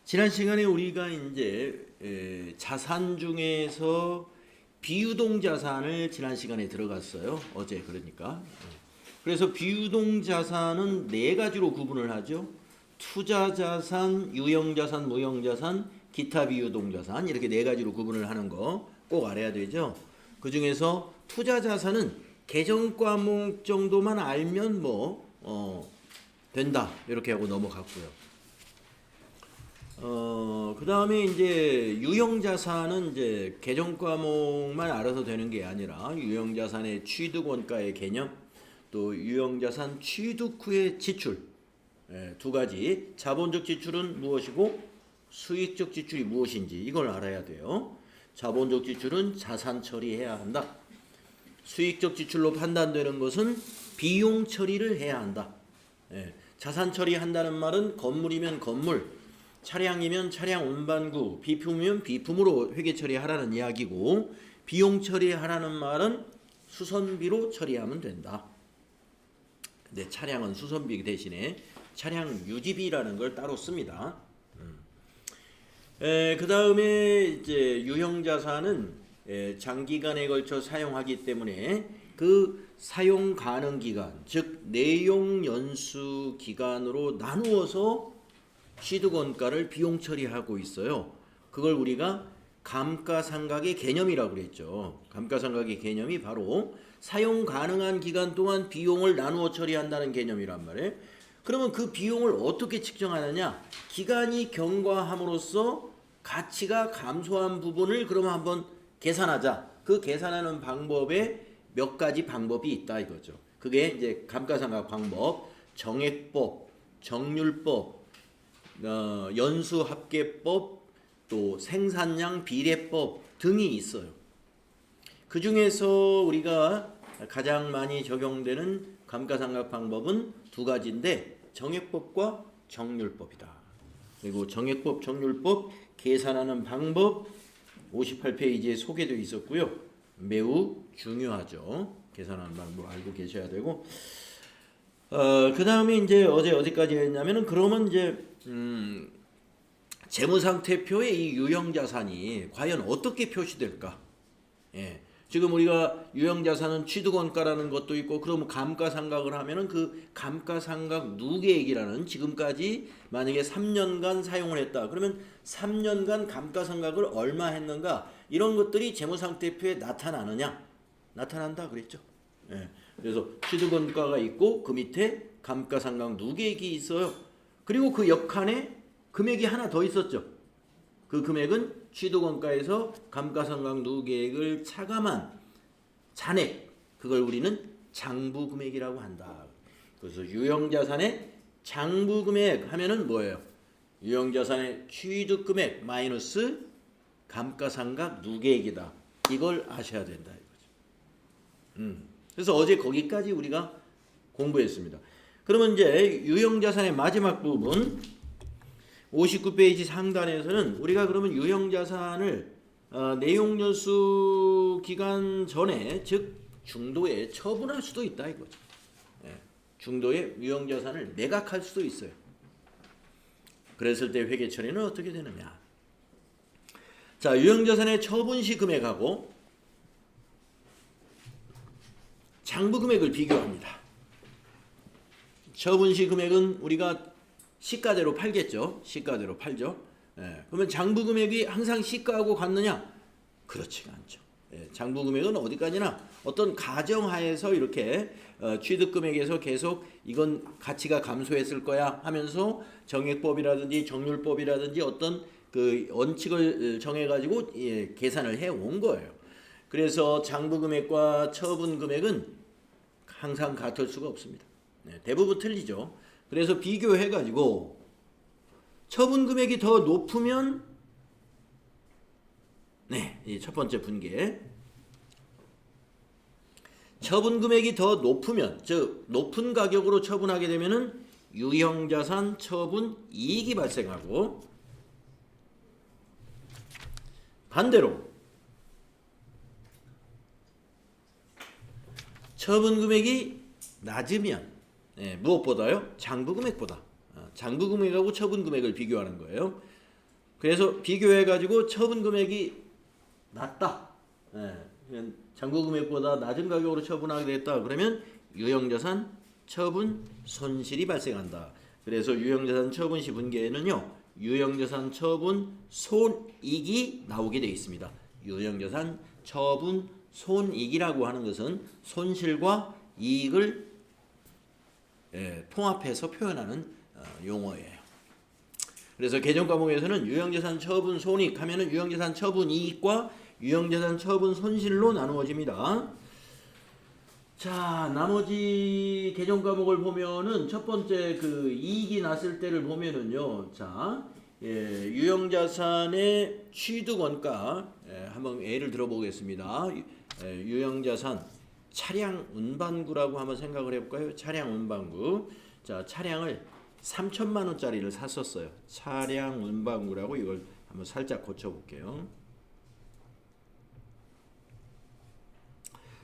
지난 시간에 우리가 이제 자산 중에서 비유동 자산을 지난 시간에 들어갔어요. 어제 그러니까. 그래서 비유동 자산은 네 가지로 구분을 하죠. 투자 자산, 유형 자산, 무형 자산, 기타 비유동 자산 이렇게 네 가지로 구분을 하는 거 꼭 알아야 되죠. 그 중에서 투자 자산은 계정 과목 정도만 알면 된다 이렇게 하고 넘어갔고요. 그 다음에 이제 유형자산은 이제 계정 과목만 알아서 되는 게 아니라 유형자산의 취득 원가의 개념, 또 유형자산 취득 후의 지출, 두 가지. 자본적 지출은 무엇이고 수익적 지출이 무엇인지 이걸 알아야 돼요. 자본적 지출은 자산 처리해야 한다. 수익적 지출로 판단되는 것은 비용 처리를 해야 한다. 자산 처리한다는 말은 건물이면 건물, 차량이면 차량 운반구, 비품이면 비품으로 회계 처리하라는 이야기고, 비용 처리하라는 말은 수선비로 처리하면 된다. 근데 차량은 수선비 대신에 차량 유지비라는 걸 따로 씁니다. 그 다음에 이제 유형자산은 장기간에 걸쳐 사용하기 때문에 그 사용 가능 기간, 즉 내용 연수 기간으로 나누어서 취득 원가를 비용 처리하고 있어요. 그걸 우리가 감가상각의 개념이라고 그랬죠. 감가상각의 개념이 바로 사용 가능한 기간 동안 비용을 나누어 처리한다는 개념이란 말이에요. 그러면 그 비용을 어떻게 측정하느냐? 기간이 경과함으로써 가치가 감소한 부분을 그러면 한번 계산하자. 그 계산하는 방법에 몇 가지 방법이 있다 이거죠. 그게 이제 감가상각 방법, 정액법, 정률법, 연수합계법, 또 생산량 비례법 등이 있어요. 그 중에서 우리가 가장 많이 적용되는 감가상각 방법은 두 가지인데 정액법과 정률법이다. 그리고 정액법, 정률법 계산하는 방법 58페이지에 소개되어 있었고요. 매우 중요하죠. 계산하는 방법 알고 계셔야 되고, 그 다음에 이제 어디까지 했냐면은 그러면 이제 재무상태표의 이 유형자산이 과연 어떻게 표시될까? 지금 우리가 유형자산은 취득원가라는 것도 있고, 그러면 감가상각을 하면은 그 감가상각 누계액이라는, 지금까지 만약에 3년간 사용을 했다. 그러면 3년간 감가상각을 얼마 했는가? 이런 것들이 재무상태표에 나타나느냐? 나타난다 그랬죠. 그래서 취득원가가 있고 그 밑에 감가상각 누계액이 있어요. 그리고 그 역한에 금액이 하나 더 있었죠. 그 금액은 취득원가에서 감가상각 누계액을 차감한 잔액, 그걸 우리는 장부금액이라고 한다. 그래서 유형자산의 장부금액 하면은 뭐예요? 유형자산의 취득금액 마이너스 감가상각 누계액이다. 이걸 아셔야 된다 이거죠. 그래서 어제 거기까지 우리가 공부했습니다. 그러면 이제 유형자산의 마지막 부분 59페이지 상단에서는 우리가 그러면 유형자산을 내용연수 기간 전에, 즉 중도에 처분할 수도 있다 이거죠. 중도에 유형자산을 매각할 수도 있어요. 그랬을 때 회계 처리는 어떻게 되느냐? 자, 유형자산의 처분시 금액하고 장부금액을 비교합니다. 처분시 금액은 우리가 시가대로 팔겠죠. 시가대로 팔죠. 그러면 장부금액이 항상 시가하고 같느냐? 그렇지가 않죠. 장부금액은 어디까지나 어떤 가정하에서 이렇게 취득금액에서 계속 이건 가치가 감소했을 거야 하면서 정액법이라든지 정률법이라든지 어떤 그 원칙을 정해가지고 계산을 해온 거예요. 그래서 장부금액과 처분금액은 항상 같을 수가 없습니다. 대부분 틀리죠. 그래서 비교해가지고 처분금액이 더 높으면, 이 첫 번째 분계, 처분금액이 더 높으면, 즉 높은 가격으로 처분하게 되면은 유형자산 처분 이익이 발생하고, 반대로 처분금액이 낮으면, 무엇보다요? 장부금액보다 장부 금액하고 처분 금액을 비교하는 거예요. 그래서 비교해 가지고 처분 금액이 낮다. 장부 금액보다 낮은 가격으로 처분하게 됐다. 그러면 유형자산 처분 손실이 발생한다. 그래서 유형자산 처분 시 분기에는요, 유형자산 처분 손익이 나오게 되어 있습니다. 유형자산 처분 손익이라고 하는 것은 손실과 이익을 통합해서 표현하는 용어예요. 그래서 개정과목에서는 유형자산 처분 손익 하면은 유형자산 처분 이익과 유형자산 처분 손실로 나누어집니다. 자, 나머지 개정과목을 보면은 첫 번째 그 이익이 났을 때를 보면은요, 자, 유형자산의 취득원가 한번 예를 들어보겠습니다. 유형자산 차량 운반구라고 한번 생각을 해볼까요? 차량 운반구. 자, 차량을 3천만 원짜리를 샀었어요. 차량 운반구라고 이걸 한번 살짝 고쳐볼게요.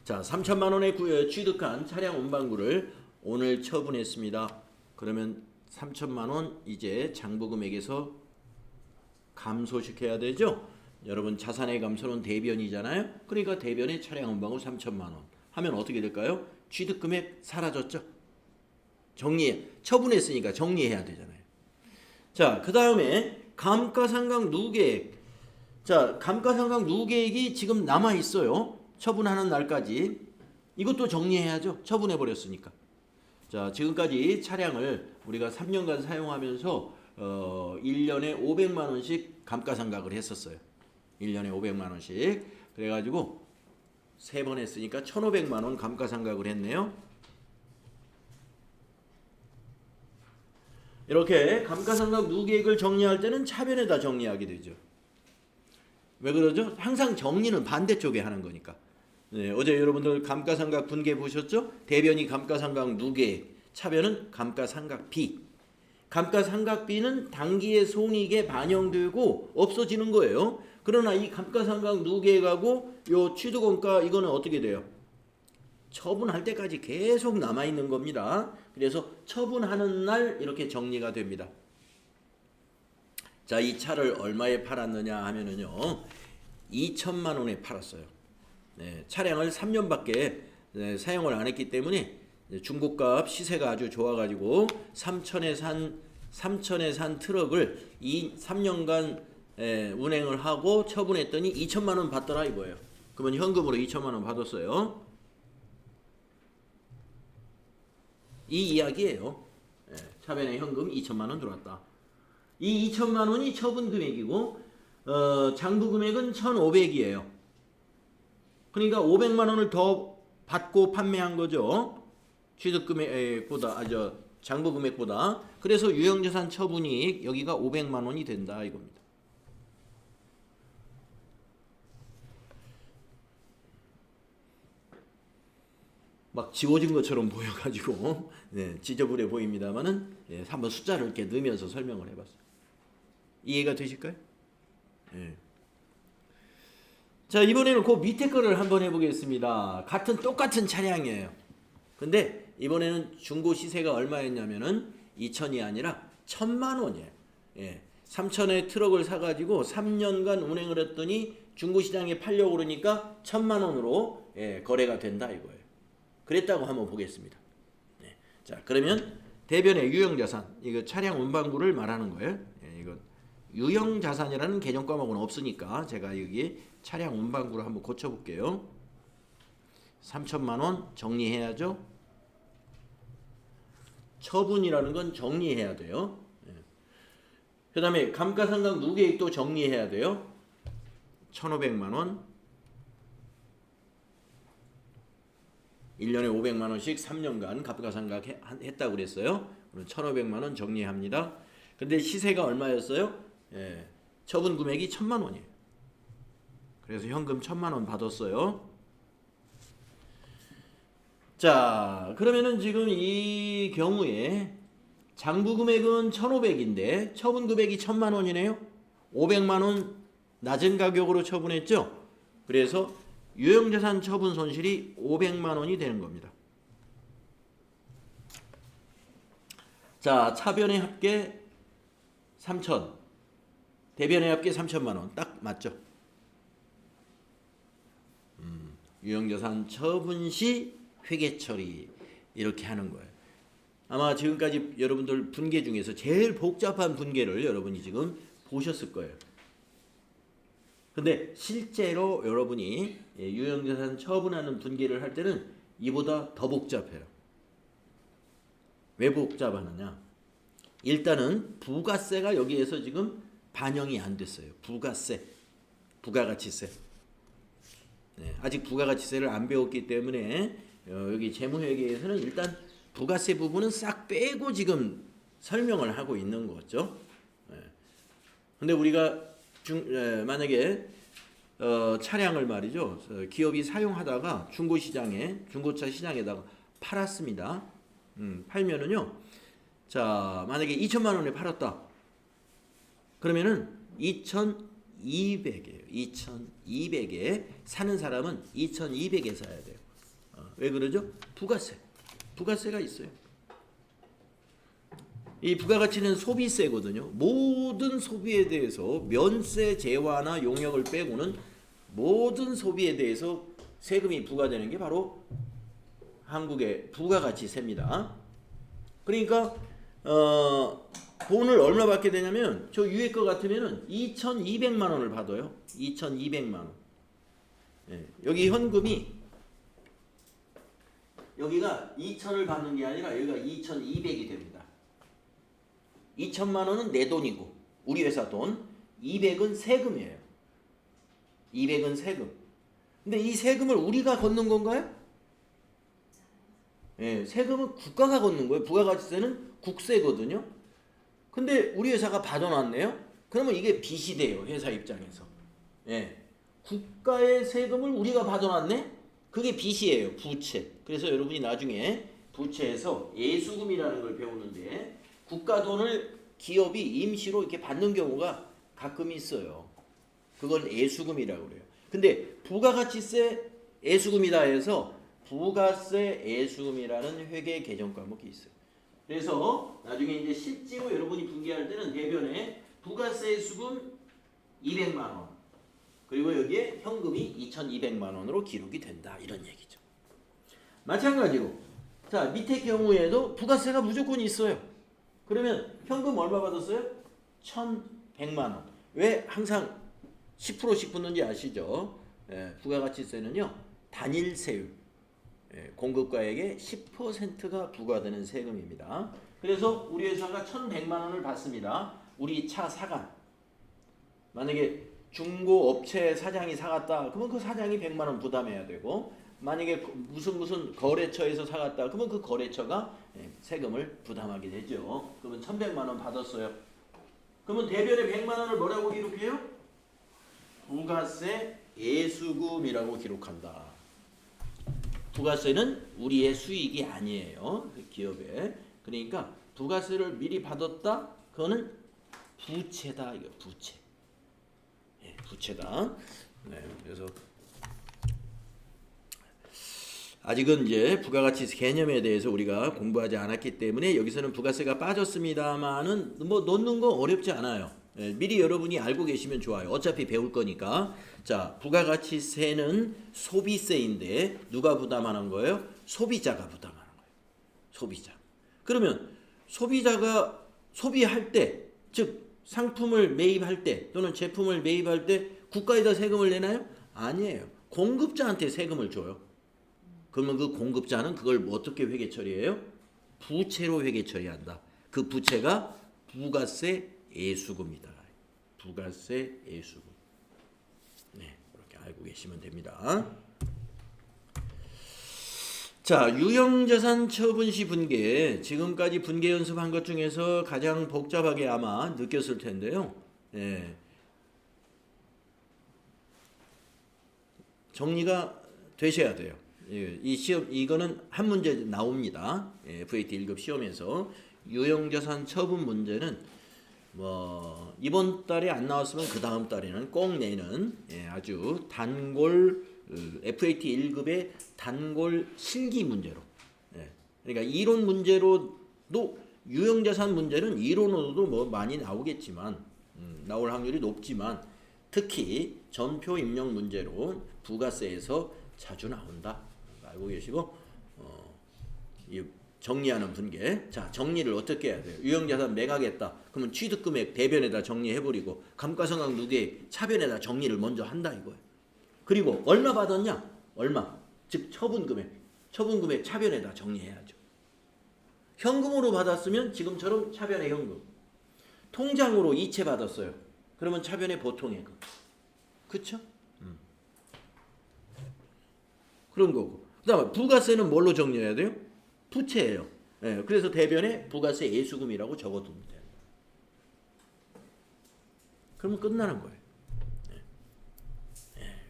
자, 3천만 원에 취득한 차량 운반구를 오늘 처분했습니다. 그러면 3천만 원 이제 장부금액에서 감소시켜야 되죠? 여러분 자산의 감소는 대변이잖아요. 그러니까 대변의 차량 운반구 3천만 원 하면 어떻게 될까요? 취득금액 사라졌죠? 처분했으니까 정리해야 되잖아요. 자, 그 다음에 감가상각 누계액. 자, 감가상각 누계액이 지금 남아 있어요. 처분하는 날까지. 이것도 정리해야죠. 처분해 버렸으니까. 자, 지금까지 차량을 우리가 3년간 사용하면서 1년에 500만 원씩 감가상각을 했었어요. 1년에 500만 원씩. 그래가지고 3번 했으니까 1,500만 원 감가상각을 했네요. 이렇게 감가상각 누계액을 정리할 때는 차변에다 정리하게 되죠. 왜 그러죠? 항상 정리는 반대쪽에 하는 거니까. 네, 어제 여러분들 감가상각 분계 보셨죠? 대변이 감가상각 누계액, 차변은 감가상각비. 감가상각비는 당기의 손익에 반영되고 없어지는 거예요. 그러나 이 감가상각 누계액하고 요 취득원가 이거는 어떻게 돼요? 처분할 때까지 계속 남아있는 겁니다. 그래서 처분하는 날 이렇게 정리가 됩니다. 자, 이 차를 얼마에 팔았느냐 하면은요, 2천만 원에 팔았어요. 네, 차량을 3년밖에 사용을 안 했기 때문에 중고값 시세가 아주 좋아가지고 3천에 산 트럭을 3년간 운행을 하고 처분했더니 2천만 원 받더라 이거예요. 그러면 현금으로 2천만 원 받았어요. 이 이야기예요. 차변에 현금 2천만 원 들어왔다. 이 2천만 원이 처분 금액이고 장부 금액은 1,500이에요. 그러니까 500만 원을 더 받고 판매한 거죠. 취득 금액보다 장부 금액보다. 그래서 유형자산 처분이익 여기가 500만 원이 된다 이겁니다. 막 지워진 것처럼 보여가지고 지저분해 보입니다만은 한번 숫자를 이렇게 넣으면서 설명을 해봤어요. 이해가 되실까요? 자, 이번에는 그 밑에 거를 한번 해보겠습니다. 똑같은 차량이에요. 근데 이번에는 중고 시세가 얼마였냐면은 2천이 아니라 1,000만 원이에요. 3천에 트럭을 사가지고 3년간 운행을 했더니 중고시장에 팔려고 그러니까 1,000만 원으로 거래가 된다 이거예요. 그랬다고 한번 보겠습니다. 자, 그러면 대변의 유형자산, 이거 차량 운반구를 말하는 거예요. 이거 유형자산이라는 개념 과목은 없으니까 제가 여기 차량 운반구를 한번 고쳐볼게요. 3천만 원 정리해야죠. 처분이라는 건 정리해야 돼요. 그 다음에 감가상각 누계액도 정리해야 돼요. 1,500만 원. 1년에 500만 원씩 3년간 감가상각 했다고 그랬어요. 그럼 1,500만 원 정리합니다. 근데 시세가 얼마였어요? 처분 금액이 1,000만 원이에요. 그래서 현금 1,000만 원 받았어요. 자, 그러면은 지금 이 경우에 장부 금액은 1,500인데 처분 금액이 1,000만 원이네요. 500만 원 낮은 가격으로 처분했죠. 그래서 유형자산 처분 손실이 500만 원이 되는 겁니다. 자, 차변의 합계 3천, 대변의 합계 3천만 원. 딱 맞죠? 유형자산 처분 시 회계 처리 이렇게 하는 거예요. 아마 지금까지 여러분들 분계 중에서 제일 복잡한 분계를 여러분이 지금 보셨을 거예요. 근데 실제로 여러분이 유형자산 처분하는 분계를 할 때는 이보다 더 복잡해요. 왜 복잡하느냐? 일단은 부가세가 여기에서 지금 반영이 안 됐어요. 부가세, 부가가치세. 네, 아직 부가가치세를 안 배웠기 때문에 여기 재무회계에서는 일단 부가세 부분은 싹 빼고 지금 설명을 하고 있는 거죠. 근데 우리가 만약에 차량을 말이죠, 기업이 사용하다가 중고차 시장에다가 팔았습니다. 팔면은요, 자, 만약에 2천만 원에 팔았다. 그러면은 2,200이에요. 2,200에 사는 사람은 2,200에 사야 돼요. 왜 그러죠? 부가세가 있어요. 이 부가가치는 소비세거든요. 모든 소비에 대해서 면세 제화나 용역을 빼고는 모든 소비에 대해서 세금이 부과되는 게 바로 한국의 부가가치세입니다. 그러니까 돈을 얼마 받게 되냐면 저 위에 거 같으면은 2,200만 원을 받아요. 2,200만 원. 예, 여기 현금이 여기가 2,000을 받는 게 아니라 여기가 2,200이 됩니다. 2천만 원은 내 돈이고 우리 회사 돈, 200은 세금이에요. 200은 세금. 근데 이 세금을 우리가 걷는 건가요? 예, 세금은 국가가 걷는 거예요. 부가가치세는 국세거든요. 근데 우리 회사가 받아놨네요. 그러면 이게 빚이 돼요. 회사 입장에서. 예, 국가의 세금을 우리가 받아놨네. 그게 빚이에요. 부채. 그래서 여러분이 나중에 부채에서 예수금이라는 걸 배우는데 국가 돈을 기업이 임시로 이렇게 받는 경우가 가끔 있어요. 그건 예수금이라고 그래요. 근데 부가가치세 예수금이다 해서 부가세 예수금이라는 회계 개정 과목이 있어요. 그래서 나중에 이제 실제로 여러분이 분계할 때는 대변에 부가세 예수금 200만 원 그리고 여기에 현금이 2,200만 원으로 기록이 된다 이런 얘기죠. 마찬가지로 자 밑에 경우에도 부가세가 무조건 있어요. 그러면 현금 얼마 받았어요? 1,100만 원. 왜 항상 10%씩 붙는지 아시죠? 부가가치세는요 단일세율, 공급가액의 10%가 부과되는 세금입니다. 그래서 우리 회사가 1,100만 원을 받습니다. 우리 차 사간. 만약에 중고업체 사장이 사갔다. 그러면 그 사장이 100만 원 부담해야 되고 만약에 무슨 거래처에서 사갔다. 그러면 그 거래처가 세금을 부담하게 되죠. 그러면 1,100만 원 받았어요. 그러면 대변에 100만 원을 뭐라고 기록해요? 부가세 예수금이라고 기록한다. 부가세는 우리의 수익이 아니에요. 기업에. 그러니까 부가세를 미리 받았다. 그거는 부채다. 이거 부채. 부채다. 네, 그래서 아직은 이제 부가가치 개념에 대해서 우리가 공부하지 않았기 때문에 여기서는 부가세가 빠졌습니다만은 뭐 넣는 거 어렵지 않아요. 미리 여러분이 알고 계시면 좋아요. 어차피 배울 거니까. 자, 부가가치세는 소비세인데 누가 부담하는 거예요? 소비자가 부담하는 거예요. 소비자. 그러면 소비자가 소비할 때, 즉 상품을 매입할 때 또는 제품을 매입할 때 국가에다 세금을 내나요? 아니에요. 공급자한테 세금을 줘요. 그러면 그 공급자는 그걸 어떻게 회계 처리해요? 부채로 회계 처리한다. 그 부채가 부가세 예수금이다. 부가세 예수금. 네, 그렇게 알고 계시면 됩니다. 자, 유형자산 처분 시 분계. 지금까지 분계 연습한 것 중에서 가장 복잡하게 아마 느꼈을 텐데요. 정리가 되셔야 돼요. 이 시험 이거는 한 문제 나옵니다. FAT 1급 시험에서 유형자산 처분 문제는 뭐 이번 달에 안 나왔으면 그 다음 달에는 꼭 내는 아주 단골 FAT 1급의 단골 실기 문제로. 그러니까 이론 문제로도 유형자산 문제는 이론으로도 뭐 많이 나오겠지만 나올 확률이 높지만 특히 전표 입력 문제로 부가세에서 자주 나온다. 알고 계시고 이 정리하는 분께 자 정리를 어떻게 해야 돼요? 유형자산 매각했다. 그러면 취득금액 대변에다 정리해버리고 감가상각 누계 차변에다 정리를 먼저 한다 이거예요. 그리고 얼마 받았냐? 얼마. 즉 처분금액 차변에다 정리해야죠. 현금으로 받았으면 지금처럼 차변의 현금. 통장으로 이체 받았어요. 그러면 차변의 보통예금. 그쵸? 그런 거고. 그 다음에 부가세는 뭘로 정리해야 돼요? 부채예요. 예, 그래서 대변에 부가세 예수금이라고 적어두면 돼요. 그러면 끝나는 거예요.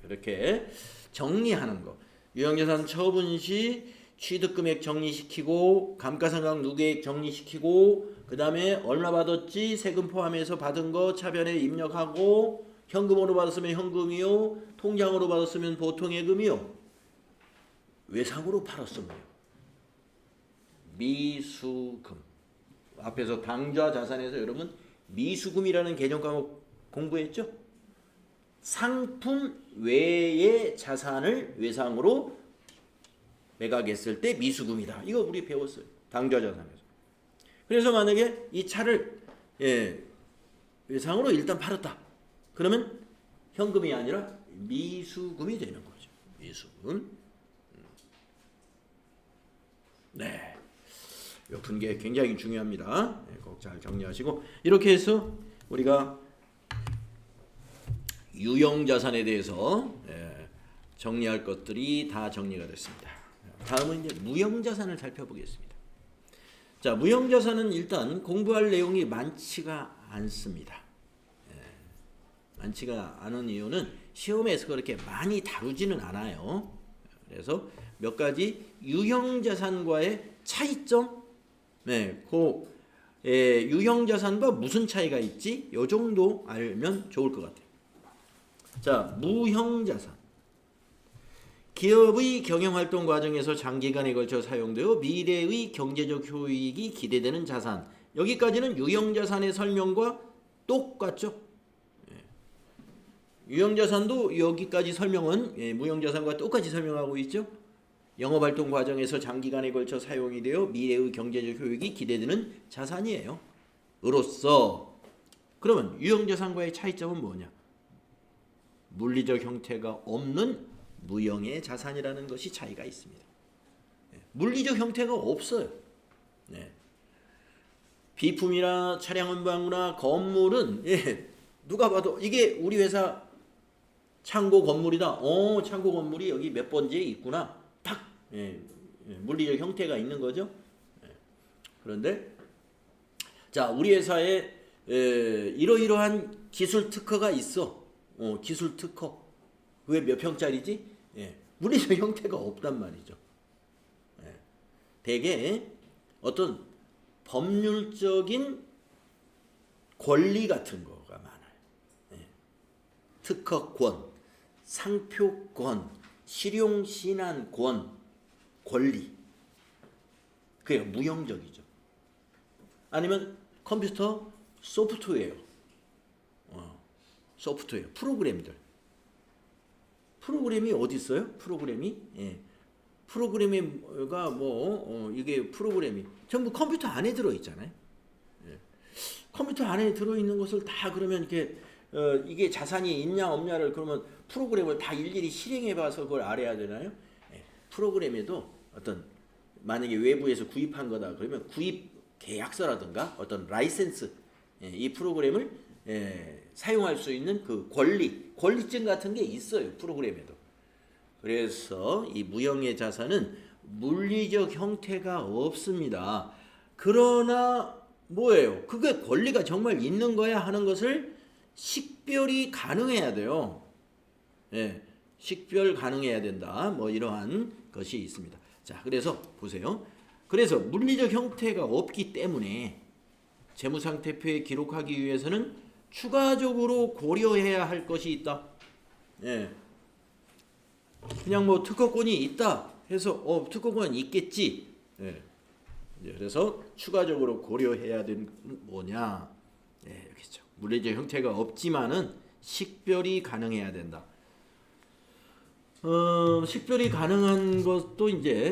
그렇게 정리하는 거. 유형자산 처분 시 취득금액 정리시키고 감가상각 누계액 정리시키고 그 다음에 얼마 받았지 세금 포함해서 받은 거 차변에 입력하고 현금으로 받았으면 현금이요 통장으로 받았으면 보통예금이요 외상으로 팔았으면 미수금. 앞에서 당좌 자산에서 여러분 미수금이라는 개념 과목 공부했죠? 상품 외의 자산을 외상으로 매각했을 때 미수금이다. 이거 우리 배웠어요. 당좌 자산에서. 그래서 만약에 이 차를 외상으로 일단 팔았다. 그러면 현금이 아니라 미수금이 되는 거죠. 미수금. 네. 이 분계 굉장히 중요합니다. 꼭 잘 정리하시고 이렇게 해서 우리가 유형자산에 대해서 정리할 것들이 다 정리가 됐습니다. 다음은 이제 무형자산을 살펴보겠습니다. 자, 무형자산은 일단 공부할 내용이 많지가 않습니다. 많지가 않은 이유는 시험에서 그렇게 많이 다루지는 않아요. 그래서 몇 가지 유형자산과의 차이점, 유형자산과 무슨 차이가 있지? 요 정도 알면 좋을 것 같아요. 자, 무형자산. 기업의 경영활동 과정에서 장기간에 걸쳐 사용되어 미래의 경제적 효익이 기대되는 자산. 여기까지는 유형자산의 설명과 똑같죠? 유형자산도 여기까지 설명은 무형자산과 똑같이 설명하고 있죠? 영업활동 과정에서 장기간에 걸쳐 사용이 되어 미래의 경제적 효익이 기대되는 자산이에요. 으로써 그러면 유형자산과의 차이점은 뭐냐? 물리적 형태가 없는 무형의 자산이라는 것이 차이가 있습니다. 물리적 형태가 없어요. 비품이나 차량 운반구나 건물은 누가 봐도 이게 우리 회사 창고 건물이다. 창고 건물이 여기 몇 번지에 있구나. 딱 물리적 형태가 있는 거죠. 그런데 자, 우리 회사에 이러이러한 기술 특허가 있어. 기술 특허. 왜 몇 평짜리지? 물리적 형태가 없단 말이죠. 대개 어떤 법률적인 권리 같은 거가 많아요. 특허권, 상표권, 실용신안권, 권리. 그게 무형적이죠. 아니면 컴퓨터 소프트웨어, 프로그램들. 프로그램이 어디 있어요? 프로그램이가 이게 프로그램이 전부 컴퓨터 안에 들어 있잖아요. 컴퓨터 안에 들어 있는 것을 다 그러면 이렇게 이게 자산이 있냐 없냐를 그러면 프로그램을 다 일일이 실행해 봐서 그걸 알아야 되나요? 프로그램에도 어떤 만약에 외부에서 구입한 거다 그러면 구입 계약서라든가 어떤 라이센스 이 프로그램을 사용할 수 있는 그 권리증 같은 게 있어요. 프로그램에도. 그래서 이 무형의 자산은 물리적 형태가 없습니다. 그러나 뭐예요? 그게 권리가 정말 있는 거야 하는 것을 식별이 가능해야 돼요. 식별 가능해야 된다. 이러한 것이 있습니다. 자, 그래서 보세요. 그래서 물리적 형태가 없기 때문에 재무상태표에 기록하기 위해서는 추가적으로 고려해야 할 것이 있다. 그냥 특허권이 있다 해서 특허권은 있겠지. 그래서 추가적으로 고려해야 되는 뭐냐? 여기죠. 물리적 형태가 없지만은 식별이 가능해야 된다. 식별이 가능한 것도 이제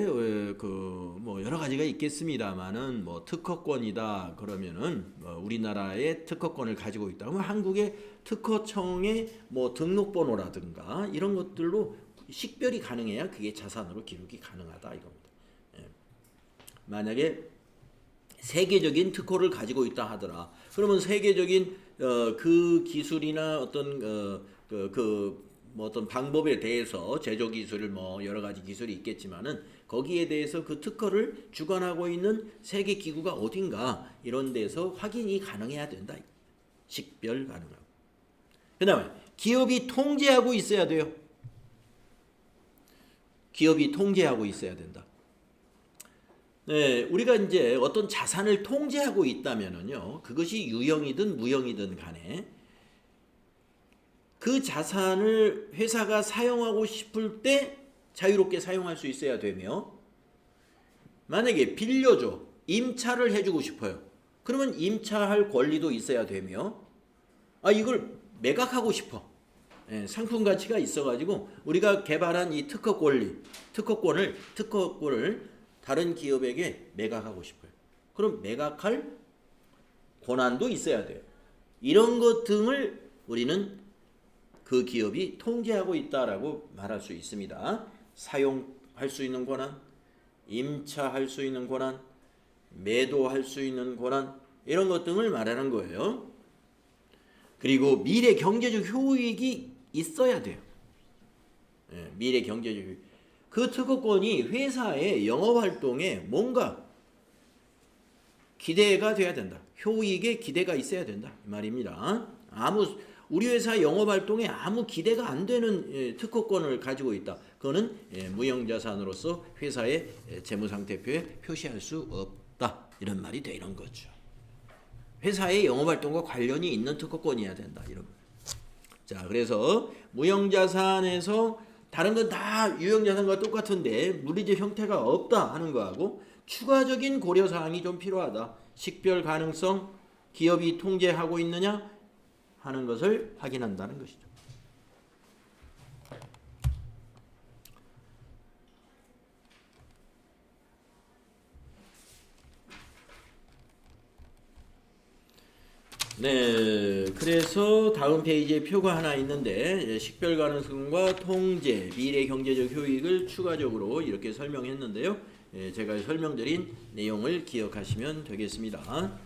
뭐 여러 가지가 있겠습니다만은 뭐 특허권이다 그러면은 우리나라의 특허권을 가지고 있다. 그러면 한국의 특허청의 뭐 등록번호라든가 이런 것들로 식별이 가능해야 그게 자산으로 기록이 가능하다 이겁니다. 만약에 세계적인 특허를 가지고 있다 하더라. 그러면 세계적인 그 기술이나 어떤 뭐 어떤 방법에 대해서 제조 기술을 뭐 여러 가지 기술이 있겠지만은 거기에 대해서 그 특허를 주관하고 있는 세계 기구가 어딘가 이런 데서 확인이 가능해야 된다. 식별 가능하고. 그다음에 기업이 통제하고 있어야 돼요. 기업이 통제하고 있어야 된다. 네, 우리가 이제 어떤 자산을 통제하고 있다면은요, 그것이 유형이든 무형이든 간에 그 자산을 회사가 사용하고 싶을 때 자유롭게 사용할 수 있어야 되며, 만약에 빌려줘, 임차를 해주고 싶어요. 그러면 임차할 권리도 있어야 되며, 이걸 매각하고 싶어. 상품 가치가 있어가지고 우리가 개발한 이 특허권을 다른 기업에게 매각하고 싶어요. 그럼 매각할 권한도 있어야 돼요. 이런 것 등을 우리는 그 기업이 통제하고 있다라고 말할 수 있습니다. 사용할 수 있는 권한, 임차할 수 있는 권한, 매도할 수 있는 권한, 이런 것 등을 말하는 거예요. 그리고 미래 경제적 효익이 있어야 돼요. 미래 경제적 효익. 그 특허권이 회사의 영업활동에 뭔가 기대가 돼야 된다. 효익에 기대가 있어야 된다. 이 말입니다. 우리 회사 영업활동에 아무 기대가 안 되는 특허권을 가지고 있다. 그거는 무형자산으로서 회사의 재무상태표에 표시할 수 없다. 이런 말이 되는 거죠. 회사의 영업활동과 관련이 있는 특허권이어야 된다. 이런. 자, 그래서 무형자산에서 다른 건 다 유형자산과 똑같은데 물리적 형태가 없다 하는 거하고 추가적인 고려사항이 좀 필요하다. 식별 가능성, 기업이 통제하고 있느냐 하는 것을 확인한다는 것이죠. 네, 그래서 다음 페이지에 표가 하나 있는데 식별 가능성과 통제, 미래 경제적 효익을 추가적으로 이렇게 설명했는데요. 제가 설명드린 내용을 기억하시면 되겠습니다.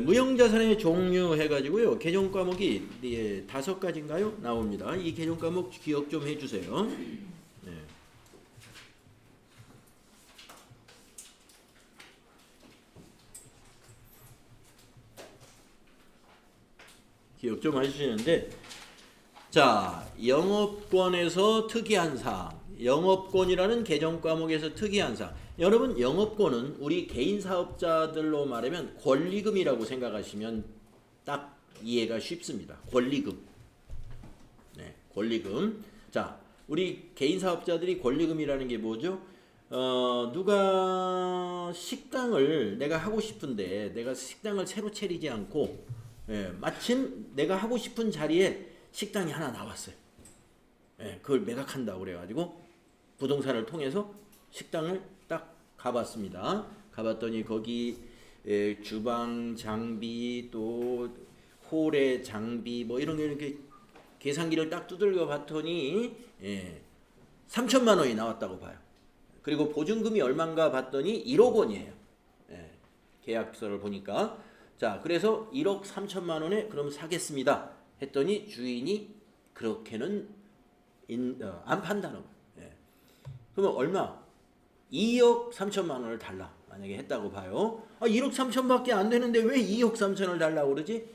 무형자산의 종류 해가지고요. 개정 과목이 5가지인가요? 나옵니다. 이 개정 과목 기억 좀 해주세요. 기억 좀 해주시는데, 자, 영업권에서 특이한 사항, 영업권이라는 개정 과목에서 특이한 사항. 여러분, 영업권은 우리 개인 사업자들로 말하면 권리금이라고 생각하시면 딱 이해가 쉽습니다. 권리금. 네, 권리금. 자, 우리 개인 사업자들이 권리금이라는 게 뭐죠? 누가 식당을 내가 하고 싶은데 내가 식당을 새로 차리지 않고 마침 내가 하고 싶은 자리에 식당이 하나 나왔어요. 그걸 매각한다고 그래가지고 부동산을 통해서 식당을 딱 가봤습니다. 가봤더니 거기 주방 장비 또 홀의 장비 뭐 이런 게 이렇게 계산기를 딱 두들겨 봤더니 3천만 원이 나왔다고 봐요. 그리고 보증금이 얼마인가 봤더니 1억 원이에요. 계약서를 보니까. 자, 그래서 1억 3천만 원에 그럼 사겠습니다. 했더니 주인이 그렇게는 안 판다는 거예요. 그러면 얼마? 2억 3천만 원을 달라. 만약에 했다고 봐요. 1억 3천밖에 안 되는데 왜 2억 3천을 달라고 그러지?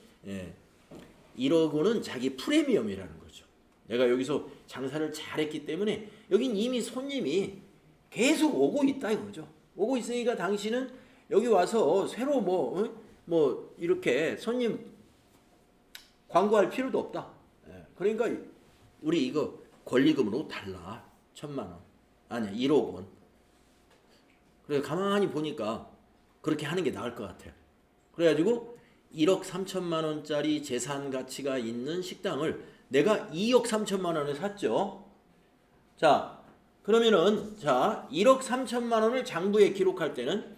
1억 원은 자기 프리미엄이라는 거죠. 내가 여기서 장사를 잘했기 때문에 여긴 이미 손님이 계속 오고 있다 이거죠. 오고 있으니까 당신은 여기 와서 새로 뭐 이렇게 손님 광고할 필요도 없다. 그러니까 우리 이거 권리금으로 달라. 1,000만 원. 아니야, 1억 원. 그래서 가만히 보니까 그렇게 하는 게 나을 것 같아요. 그래가지고 1억 3천만 원짜리 재산 가치가 있는 식당을 내가 2억 3천만 원에 샀죠. 자, 그러면은 자 1억 3천만 원을 장부에 기록할 때는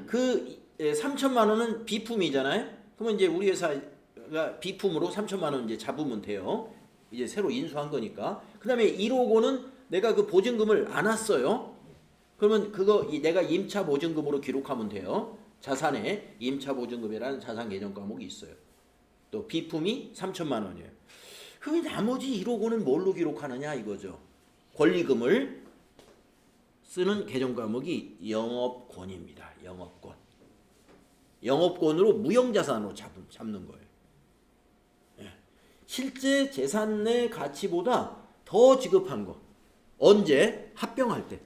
그 3천만 원은 비품이잖아요. 그러면 이제 우리 회사가 비품으로 3천만 원 이제 잡으면 돼요. 이제 새로 인수한 거니까. 그다음에 1억 원은 내가 그 보증금을 안 왔어요. 그러면 그거 내가 임차 보증금으로 기록하면 돼요. 자산에 임차 보증금이라는 자산 개정 과목이 있어요. 또 비품이 3천만 원이에요. 그럼 나머지 1억 원은 뭘로 기록하느냐 이거죠. 권리금을 쓰는 개정 과목이 영업권입니다. 영업권. 영업권으로 무형자산으로 잡는 거예요. 실제 재산의 가치보다 더 지급한 거. 언제? 합병할 때.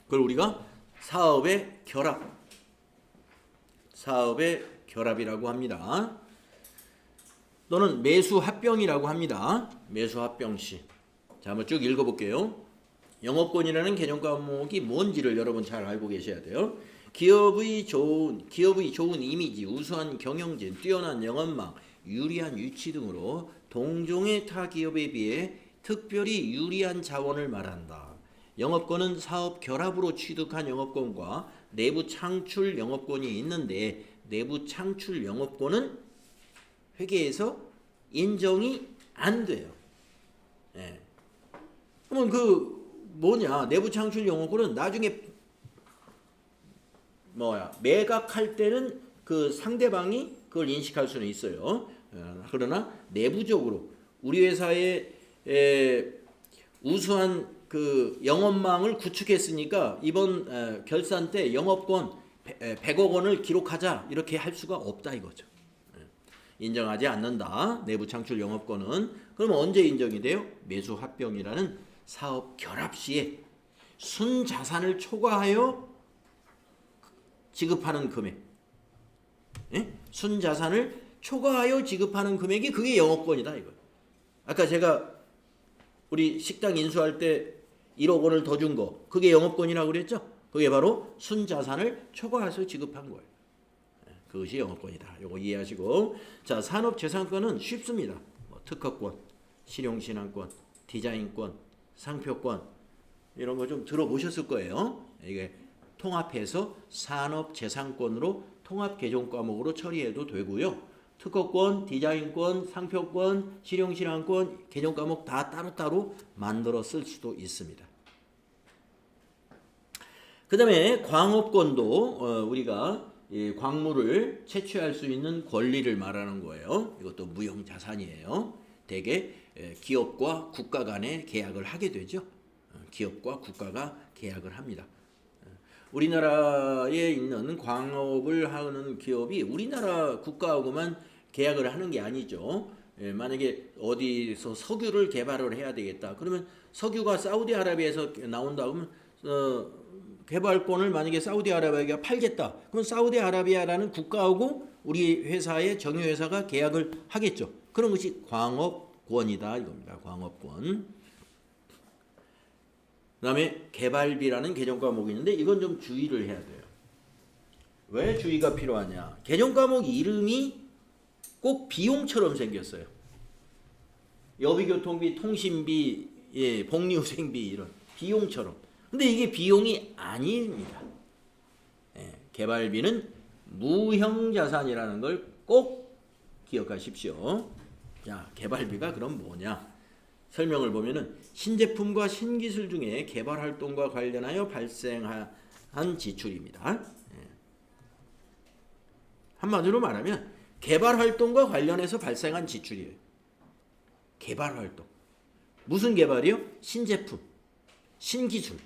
그걸 우리가 사업의 결합이라고 합니다. 또는 매수합병이라고 합니다. 매수합병 시. 자, 한번 쭉 읽어볼게요. 영업권이라는 개정 과목이 뭔지를 여러분 잘 알고 계셔야 돼요. 기업의 좋은 이미지, 우수한 경영진, 뛰어난 영업망, 유리한 위치 등으로 동종의 타 기업에 비해 특별히 유리한 자원을 말한다. 영업권은 사업 결합으로 취득한 영업권과 내부 창출 영업권이 있는데 내부 창출 영업권은 회계에서 인정이 안 돼요. 예. 그러면 그 내부 창출 영업권은 나중에 매각할 때는 그 상대방이 그걸 인식할 수는 있어요. 그러나 내부적으로 우리 회사의 우수한 그 영업망을 구축했으니까 이번 결산 때 영업권 100억 원을 기록하자 이렇게 할 수가 없다 이거죠. 인정하지 않는다. 내부 창출 영업권은. 그럼 언제 인정이 돼요? 매수합병이라는 사업 결합 시에 순자산을 초과하여 지급하는 금액. 순자산을 초과하여 지급하는 금액이 그게 영업권이다 이거. 아까 제가 우리 식당 인수할 때 1억 원을 더 준 거 그게 영업권이라고 그랬죠? 그게 바로 순자산을 초과해서 지급한 거예요. 그것이 영업권이다. 이거 이해하시고. 자, 산업재산권은 쉽습니다. 특허권, 실용신안권, 디자인권, 상표권 이런 거 좀 들어보셨을 거예요. 이게 통합해서 산업재산권으로 통합 개정 과목으로 처리해도 되고요. 특허권, 디자인권, 상표권, 실용신안권 개정 과목 다 따로따로 만들어 쓸 수도 있습니다. 그 다음에 광업권도 우리가 광물을 채취할 수 있는 권리를 말하는 거예요. 이것도 무형자산이에요. 대개 기업과 국가 간에 계약을 하게 되죠. 기업과 국가가 계약을 합니다. 우리나라에 있는 광업을 하는 기업이 우리나라 국가하고만 계약을 하는 게 아니죠. 만약에 어디서 석유를 개발을 해야 되겠다. 그러면 석유가 사우디아라비아에서 나온다 그러면 개발권을 만약에 사우디아라비아가 팔겠다. 그럼 사우디아라비아라는 국가하고 우리 회사의 정유회사가 계약을 하겠죠. 그런 것이 광업권이다 이겁니다. 광업권. 그 다음에 개발비라는 개정 과목이 있는데 이건 좀 주의를 해야 돼요. 왜 주의가 필요하냐. 개정 과목 이름이 꼭 비용처럼 생겼어요. 여비교통비, 통신비, 복리후생비 이런 비용처럼. 근데 이게 비용이 아닙니다. 개발비는 무형자산이라는 걸 꼭 기억하십시오. 자, 개발비가 그럼 뭐냐? 설명을 보면은 신제품과 신기술 중에 개발 활동과 관련하여 발생한 지출입니다. 한마디로 말하면 개발 활동과 관련해서 발생한 지출이에요. 개발 활동. 무슨 개발이요? 신제품, 신기술.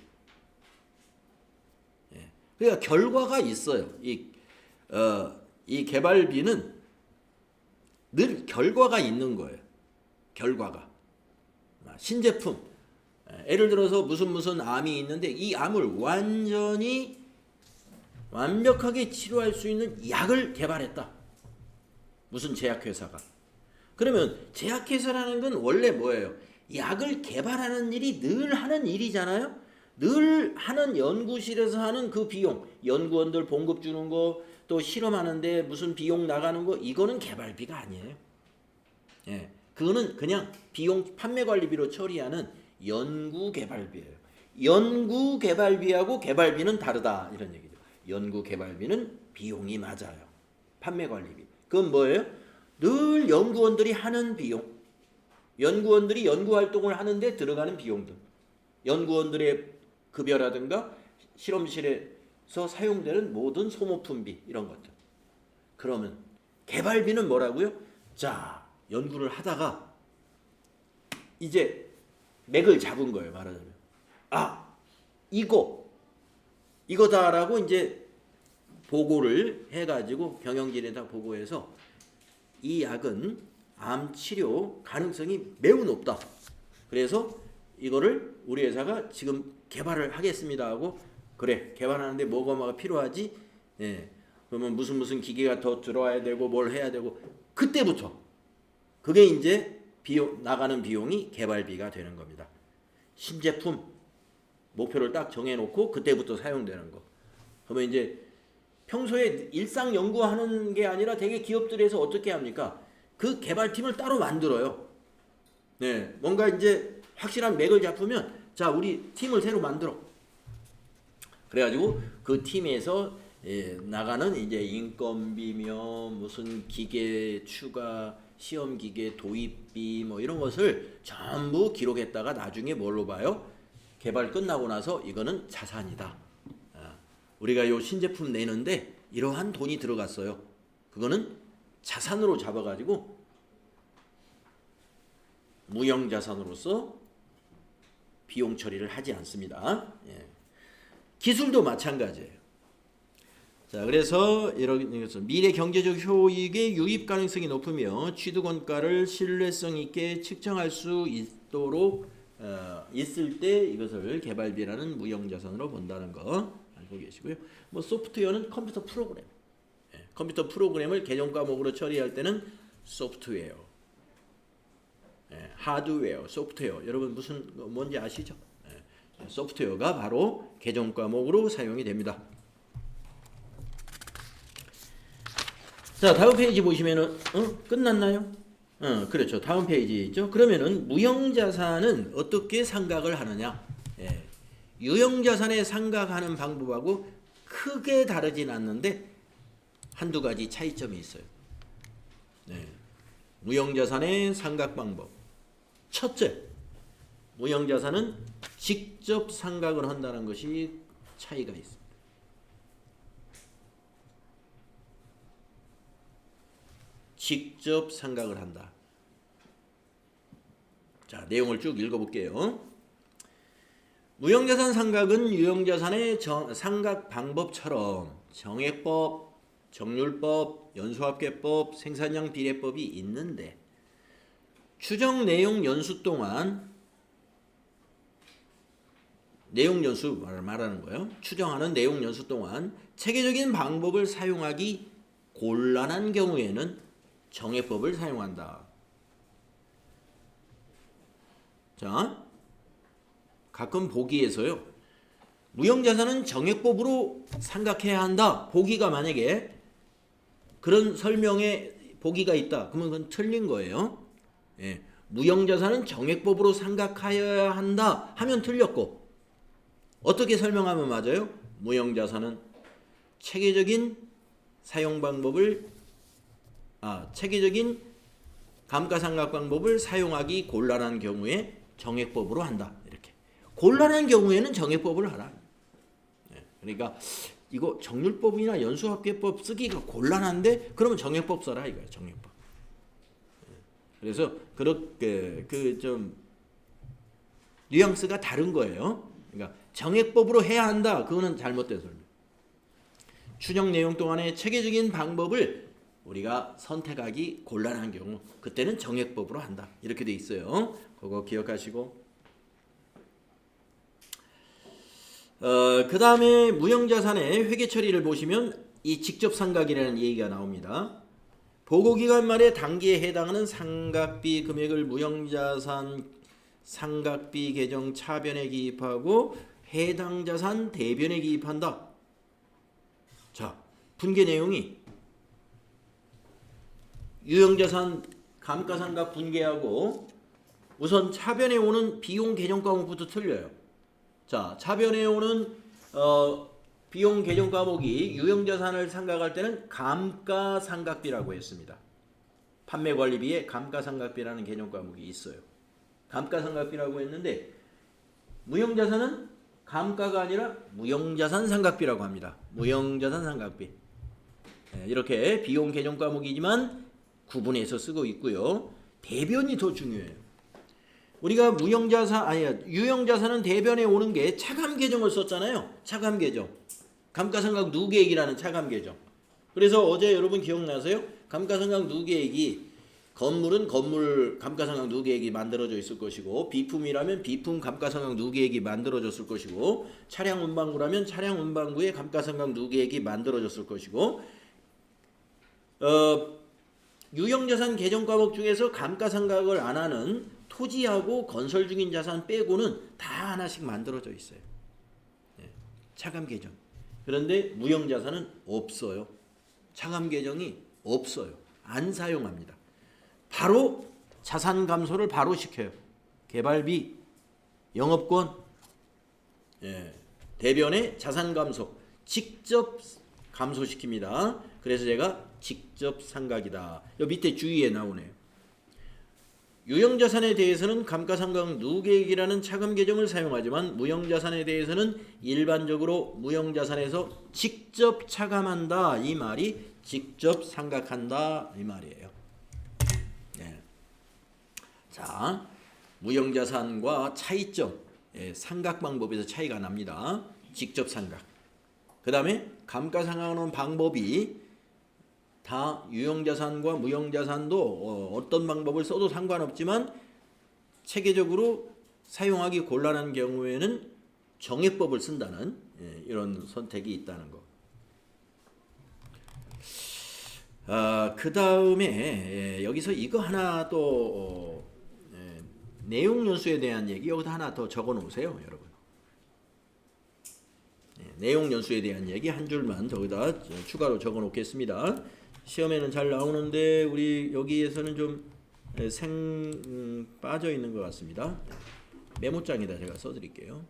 그러니까 결과가 있어요. 이 개발비는 늘 결과가 있는 거예요. 결과가. 신제품. 예를 들어서 무슨 암이 있는데 이 암을 완벽하게 치료할 수 있는 약을 개발했다. 무슨 제약회사가. 그러면 제약회사라는 건 원래 뭐예요? 약을 개발하는 일이 늘 하는 일이잖아요. 늘 하는 연구실에서 하는 그 비용, 연구원들 봉급 주는 거, 또 실험하는데 무슨 비용 나가는 거, 이거는 개발비가 아니에요. 예, 그거는 그냥 비용 판매 관리비로 처리하는 연구 개발비예요. 연구 개발비하고 개발비는 다르다 이런 얘기죠. 연구 개발비는 비용이 맞아요. 판매 관리비. 그건 뭐예요? 늘 연구원들이 하는 비용. 연구원들이 연구 활동을 하는데 들어가는 비용들. 연구원들의 급여라든가 실험실에서 사용되는 모든 소모품비 이런 것들. 그러면 개발비는 뭐라고요? 자, 연구를 하다가 이제 맥을 잡은 거예요. 말하자면 아, 이거다라고 이제 보고를 해가지고 경영진에다 보고해서 이 약은 암 치료 가능성이 매우 높다. 그래서 이거를 우리 회사가 지금 개발을 하겠습니다 하고, 그래 개발하는데 뭐가 필요하지? 예, 그러면 무슨 기계가 더 들어와야 되고 뭘 해야 되고, 그때부터 그게 이제 비용 나가는 비용이 개발비가 되는 겁니다. 신제품 목표를 딱 정해놓고 그때부터 사용되는 거. 그러면 이제 평소에 일상 연구하는 게 아니라 되게 기업들에서 어떻게 합니까? 그 개발팀을 따로 만들어요. 네, 뭔가 이제 확실한 맥을 잡으면 자, 우리 팀을 새로 만들어. 그래가지고 그 팀에서 나가는 이제 인건비며 무슨 기계 추가, 시험 기계 도입비 뭐 이런 것을 전부 기록했다가 나중에 뭘로 봐요? 개발 끝나고 나서 이거는 자산이다. 우리가 요 신제품 내는데 이러한 돈이 들어갔어요. 그거는 자산으로 잡아가지고 무형자산으로서 비용 처리를 하지 않습니다. 예. 기술도 마찬가지예요. 자, 그래서 미래 경제적 효익의 유입 가능성이 높으며 취득원가를 신뢰성 있게 측정할 수 있도록 있을 때 이것을 개발비라는 무형자산으로 본다는 거 알고 계시고요. 뭐 소프트웨어는 컴퓨터 프로그램. 컴퓨터 프로그램을 개정 과목으로 처리할 때는 소프트웨어, 하드웨어, 소프트웨어. 여러분 뭔지 아시죠? 소프트웨어가 바로 개정 과목으로 사용이 됩니다. 자, 다음 페이지 보시면은 끝났나요? 그렇죠. 다음 페이지 있죠. 그러면은 무형자산은 어떻게 상각을 하느냐? 유형자산에 상각하는 방법하고 크게 다르진 않는데 한두 가지 차이점이 있어요. 무형자산의 상각 방법. 첫째, 무형자산은 직접 상각을 한다는 것이 차이가 있습니다. 직접 상각을 한다. 자, 내용을 쭉 읽어볼게요. 무형자산 상각은 유형자산의 상각 방법처럼 정액법, 정률법, 연수합계법, 생산량 비례법이 있는데 추정 내용 연수 동안 내용 연수 말하는 거예요. 추정하는 내용 연수 동안 체계적인 방법을 사용하기 곤란한 경우에는 정액법을 사용한다. 자, 가끔 보기에서요. 무형자산은 정액법으로 상각해야 한다. 보기가 만약에 그런 설명에 보기가 있다. 그러면 그건 틀린 거예요. 무형자산은 정액법으로 상각하여야 한다 하면 틀렸고, 어떻게 설명하면 맞아요? 무형자산은 체계적인 사용 방법을 체계적인 감가상각 방법을 사용하기 곤란한 경우에 정액법으로 한다. 이렇게. 곤란한 경우에는 정액법을 하라. 그러니까 이거 정률법이나 연수합계법 쓰기가 곤란한데 그러면 정액법 써라 이거예요. 정액법. 그래서 그렇게 좀 뉘앙스가 다른 거예요. 그러니까 정액법으로 해야 한다. 그거는 잘못된 설명. 추정 내용 동안의 체계적인 방법을 우리가 선택하기 곤란한 경우 그때는 정액법으로 한다. 이렇게 돼 있어요. 그거 기억하시고. 그 다음에 무형자산의 회계 처리를 보시면 이 직접 상각이라는 얘기가 나옵니다. 보고기간 말의 단기에 해당하는 상각비 금액을 무형자산 상각비 계정 차변에 기입하고 해당 자산 대변에 기입한다. 자, 분계 내용이 유형자산 감가상각 분계하고 우선 차변에 오는 비용 계정 과목부터 틀려요. 자, 차변에 오는 비용 계정 과목이 유형자산을 상각할 때는 감가상각비라고 했습니다. 판매관리비에 감가상각비라는 개념 과목이 있어요. 감가상각비라고 했는데 무형자산은 감가가 아니라 무형자산 상각비라고 합니다. 무형자산 상각비. 이렇게 비용 계정 과목이지만 구분해서 쓰고 있고요. 대변이 더 중요해요. 우리가 유형자산은 대변에 오는 게 차감 계정을 썼잖아요. 차감 계정. 감가상각 누계액이라는 차감 계정. 그래서 어제 여러분 기억나세요? 감가상각 누계액이 건물은 건물 감가상각 누계액이 만들어져 있을 것이고 비품이라면 비품 감가상각 누계액이 만들어졌을 것이고 차량 운반구라면 차량 운반구의 감가상각 누계액이 만들어졌을 것이고 유형자산 계정 과목 중에서 감가상각을 안 하는 토지하고 건설 중인 자산 빼고는 다 하나씩 만들어져 있어요. 차감 계정. 그런데 무형자산은 없어요. 차감 계정이 없어요. 안 사용합니다. 바로 자산 감소를 바로 시켜요. 개발비, 영업권, 대변의 자산 감소 직접 감소시킵니다. 그래서 제가 직접 상각이다. 여기 밑에 주의에 나오네요. 유형자산에 대해서는 감가상각 누계액이라는 차감 계정을 사용하지만 무형자산에 대해서는 일반적으로 무형자산에서 직접 차감한다. 이 말이 직접 상각한다. 이 말이에요. 자, 무형자산과 차이점, 상각 방법에서 차이가 납니다. 직접 상각. 그 다음에 감가상각하는 방법이 다 유형자산과 무형자산도 어떤 방법을 써도 상관없지만 체계적으로 사용하기 곤란한 경우에는 정해법을 쓴다는 이런 선택이 있다는 거. 그 다음에 여기서 이거 하나 또 내용 연수에 대한 얘기 여기다 하나 더 적어 놓으세요, 여러분. 내용 연수에 대한 얘기 한 줄만 저기다 추가로 적어 놓겠습니다. 시험에는 잘 나오는데 우리 여기에서는 좀 빠져 있는 것 같습니다. 메모장에다 제가 써 드릴게요.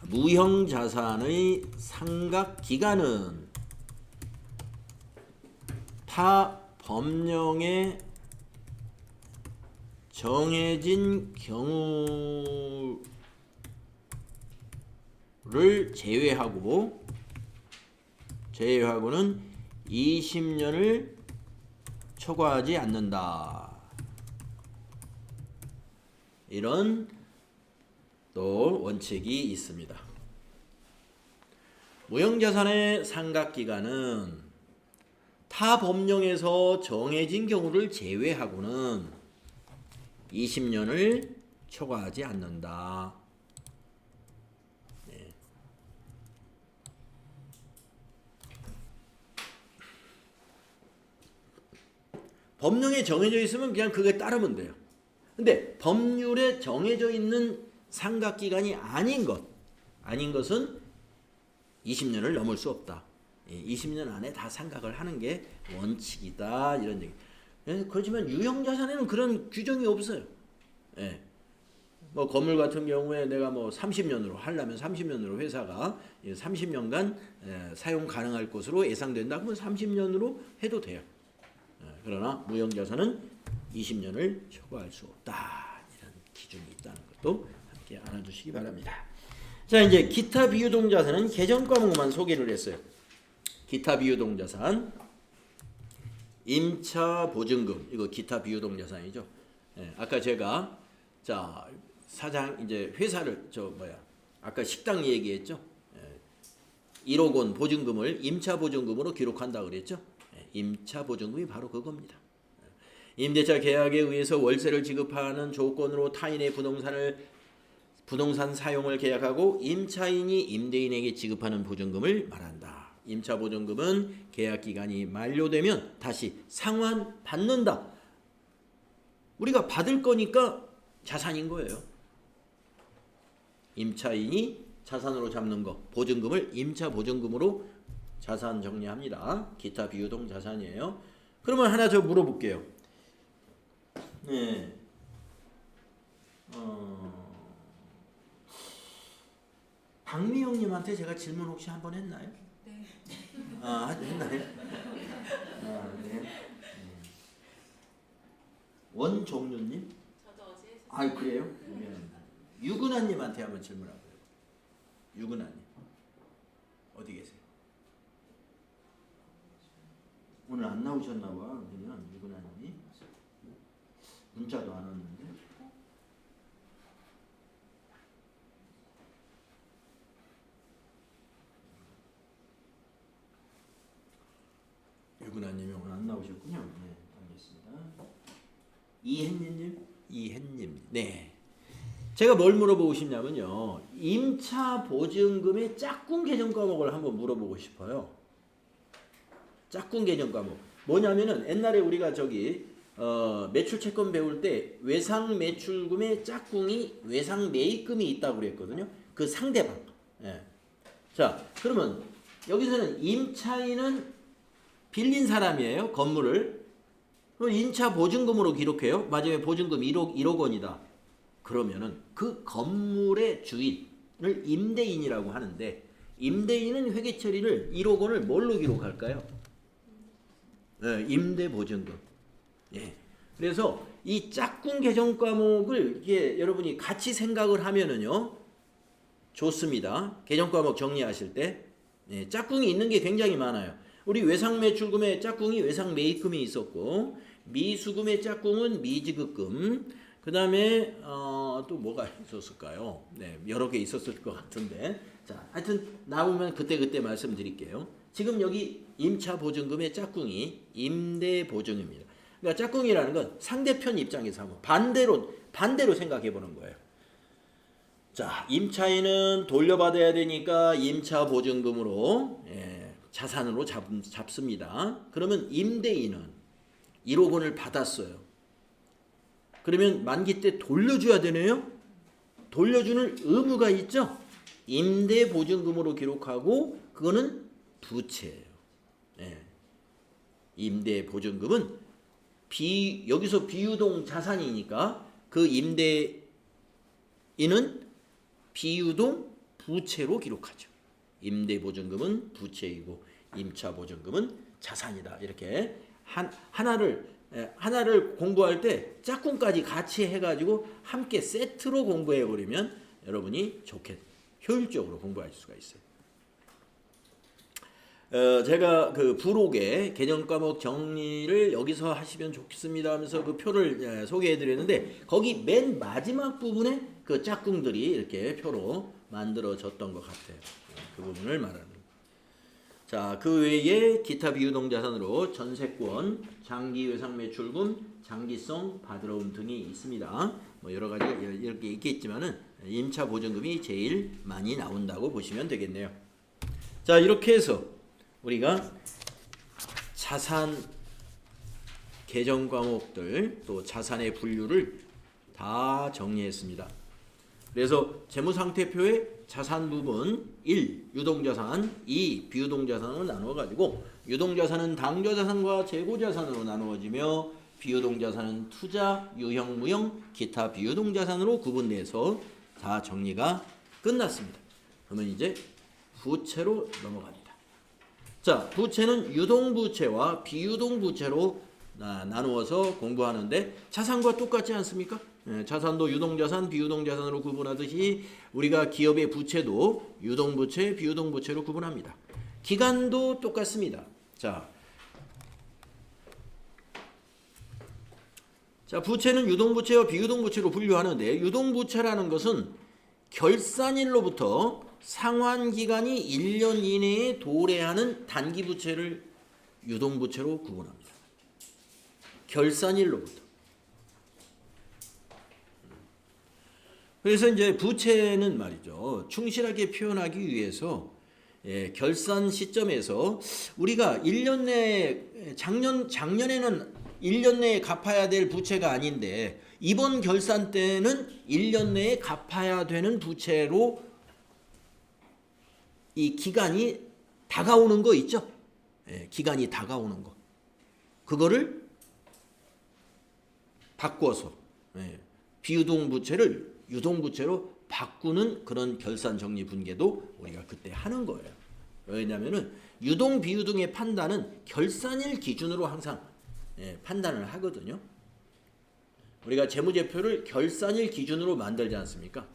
무형자산의 상각 기간은 타 법령에 정해진 경우를 제외하고는 20년을 초과하지 않는다. 이런 또 원칙이 있습니다. 무형자산의 상각기간은 타 법령에서 정해진 경우를 제외하고는 20년을 초과하지 않는다. 법령에 정해져 있으면 그냥 그게 따르면 돼요. 근데 법률에 정해져 있는 상각기간이 아닌 것은 20년을 넘을 수 없다. 20년 안에 다 상각을 하는 게 원칙이다. 이런 얘기. 그렇지만 유형자산에는 그런 규정이 없어요. 뭐 건물 같은 경우에 내가 뭐 30년으로 하려면 30년으로 회사가 30년간 사용 가능할 것으로 예상된다. 그러면 30년으로 해도 돼요. 그러나 무형자산은 20년을 초과할 수 없다. 이런 기준이 있다는 것도 함께 알아주시기 바랍니다. 자, 이제 기타 비유동자산은 계정 과목만 소개를 했어요. 기타 비유동자산, 임차 보증금, 이거 기타 비유동자산이죠. 아까 제가 사장 이제 회사를 아까 식당 얘기했죠. 1억 원 보증금을 임차 보증금으로 기록한다 그랬죠. 임차 보증금이 바로 그겁니다. 임대차 계약에 의해서 월세를 지급하는 조건으로 타인의 부동산 사용을 계약하고 임차인이 임대인에게 지급하는 보증금을 말한다. 임차 보증금은 계약 기간이 만료되면 다시 상환 받는다. 우리가 받을 거니까 자산인 거예요. 임차인이 자산으로 잡는 거, 보증금을 임차 보증금으로 자산 정리합니다. 기타 비유동 자산이에요. 그러면 하나 저 물어볼게요. 네. 박미영님한테 제가 질문 혹시 한번 했나요? 네. 했나요? 네. 원종류님? 저도 어제 했었어요. 그래요? 유근아님한테 한번 질문하고요. 유근아님 어디 계세요? 오늘 안 나오셨나봐. 그러면 유근아님이 문자도 안 왔는데. 유근아님이 오늘 안 나오셨군요. 네, 알겠습니다. 이햇님. 네. 제가 뭘 물어보고 싶냐면요. 임차 보증금의 짝꿍 계정 과목을 한번 물어보고 싶어요. 짝꿍 계정 과목. 뭐냐면은 옛날에 우리가 매출 채권 배울 때 외상 매출금의 짝꿍이 외상 매입금이 있다고 그랬거든요. 그 상대방. 예. 자, 그러면 여기서는 임차인은 빌린 사람이에요. 건물을. 그럼 임차 보증금으로 기록해요. 마지막에 보증금 1억 원이다. 그러면은 그 건물의 주인을 임대인이라고 하는데 임대인은 회계 처리를 1억 원을 뭘로 기록할까요? 네, 임대 보증금. 예. 그래서 이 짝꿍 계정 과목을 이게 여러분이 같이 생각을 하면은요. 좋습니다. 계정 과목 정리하실 때 예, 짝꿍이 있는 게 굉장히 많아요. 우리 외상 매출금의 짝꿍이 외상 매입금이 있었고 미수금의 짝꿍은 미지급금. 그 다음에 또 뭐가 있었을까요? 네, 여러 개 있었을 것 같은데. 자, 하여튼 나오면 그때 말씀드릴게요. 지금 여기 임차 보증금의 짝꿍이 임대 보증입니다. 그러니까 짝꿍이라는 건 상대편 입장에서 한번 반대로 생각해 보는 거예요. 자, 임차인은 돌려받아야 되니까 임차 보증금으로 자산으로 잡습니다. 그러면 임대인은 1억 원을 받았어요. 그러면 만기 때 돌려줘야 되네요. 돌려주는 의무가 있죠. 임대 보증금으로 기록하고 그거는 부채예요. 임대 보증금은 여기서 비유동 자산이니까 그 임대인은 비유동 부채로 기록하죠. 임대 보증금은 부채이고 임차 보증금은 자산이다. 이렇게 하나를 공부할 때 짝꿍까지 같이 해가지고 함께 세트로 공부해 버리면 여러분이 효율적으로 공부할 수가 있어요. 제가 그 부록의 개정 과목 정리를 여기서 하시면 좋겠습니다 하면서 그 표를 소개해 드렸는데 거기 맨 마지막 부분에 그 짝꿍들이 이렇게 표로 만들어졌던 것 같아요. 그 부분을 말하는. 자, 그 외에 기타 비유동 자산으로 전세권, 장기 외상 매출금, 장기성 바드러움 등이 있습니다. 뭐 여러 가지가 이렇게 있겠지만은 임차 보증금이 제일 많이 나온다고 보시면 되겠네요. 자, 이렇게 해서 우리가 자산 계정 과목들 또 자산의 분류를 다 정리했습니다. 그래서 재무상태표의 자산 부분 1. 유동자산 2. 비유동자산으로 나누어가지고 유동자산은 당좌자산과 재고자산으로 나누어지며 비유동자산은 투자, 유형, 무형, 기타 비유동자산으로 구분돼서 다 정리가 끝났습니다. 그러면 이제 부채로 넘어갑니다. 자, 부채는 유동부채와 비유동부채로 나누어서 공부하는데 자산과 똑같지 않습니까? 자산도 유동자산, 비유동자산으로 구분하듯이 우리가 기업의 부채도 유동부채, 비유동부채로 구분합니다. 기간도 똑같습니다. 자, 부채는 유동부채와 비유동부채로 분류하는데 유동부채라는 것은 결산일로부터 상환기간이 1년 이내에 도래하는 단기부채를 유동부채로 구분합니다. 결산일로부터. 그래서 이제 부채는 말이죠. 충실하게 표현하기 위해서 결산 시점에서 우리가 1년 내에 작년에는 1년 내에 갚아야 될 부채가 아닌데 이번 결산 때는 1년 내에 갚아야 되는 부채로 이 기간이 다가오는 거 있죠? 기간이 다가오는 거. 그거를 바꿔서 비유동 부채를 유동 부채로 바꾸는 그런 결산 정리 분계도 우리가 그때 하는 거예요. 왜냐하면은 유동 비유동의 판단은 결산일 기준으로 항상 판단을 하거든요. 우리가 재무제표를 결산일 기준으로 만들지 않습니까?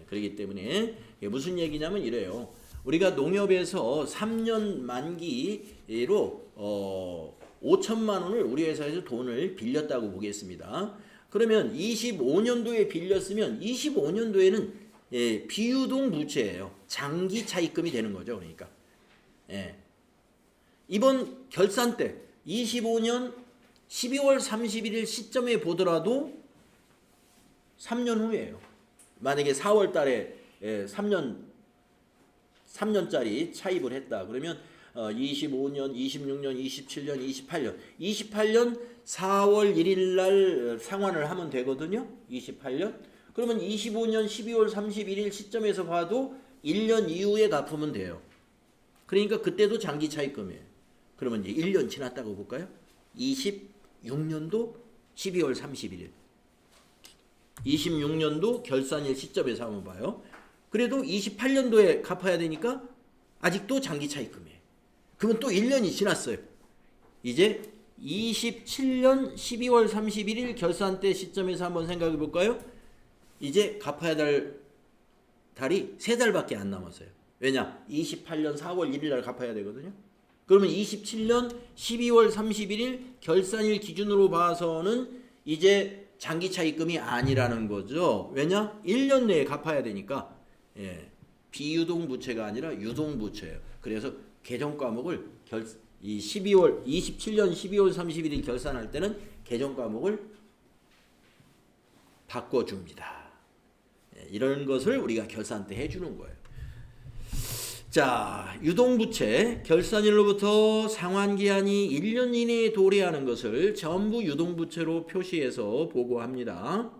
그렇기 때문에 무슨 얘기냐면 이래요. 우리가 농협에서 3년 만기로 5천만 원을 우리 회사에서 돈을 빌렸다고 보겠습니다. 그러면 25년도에 빌렸으면 25년도에는 비유동 부채예요. 장기 차입금이 되는 거죠. 그러니까 이번 결산 때 25년 12월 31일 시점에 보더라도 3년 후예요. 만약에 4월 달에 3년짜리 차입을 했다. 그러면 25년, 26년, 27년, 28년 4월 1일 날 상환을 하면 되거든요. 28년. 그러면 25년 12월 31일 시점에서 봐도 1년 이후에 갚으면 돼요. 그러니까 그때도 장기 차입금이에요. 그러면 이제 1년 지났다고 볼까요? 26년도 12월 31일. 26년도 결산일 시점에서 한번 봐요. 그래도 28년도에 갚아야 되니까 아직도 장기 차입금이에요. 그러면 또 1년이 지났어요. 이제 27년 12월 31일 결산 때 시점에서 한번 생각해 볼까요? 이제 갚아야 될 달이 3달밖에 안 남았어요. 왜냐? 28년 4월 1일 날 갚아야 되거든요. 그러면 27년 12월 31일 결산일 기준으로 봐서는 이제 장기 차입금이 아니라는 거죠. 왜냐? 1년 내에 갚아야 되니까 비유동 부채가 아니라 유동 부채예요. 그래서 계정 과목을 이 27년 12월 31일 결산할 때는 계정 과목을 바꿔줍니다. 이런 것을 우리가 결산 때 해주는 거예요. 자, 유동부채 결산일로부터 상환기한이 1년 이내에 도래하는 것을 전부 유동부채로 표시해서 보고합니다.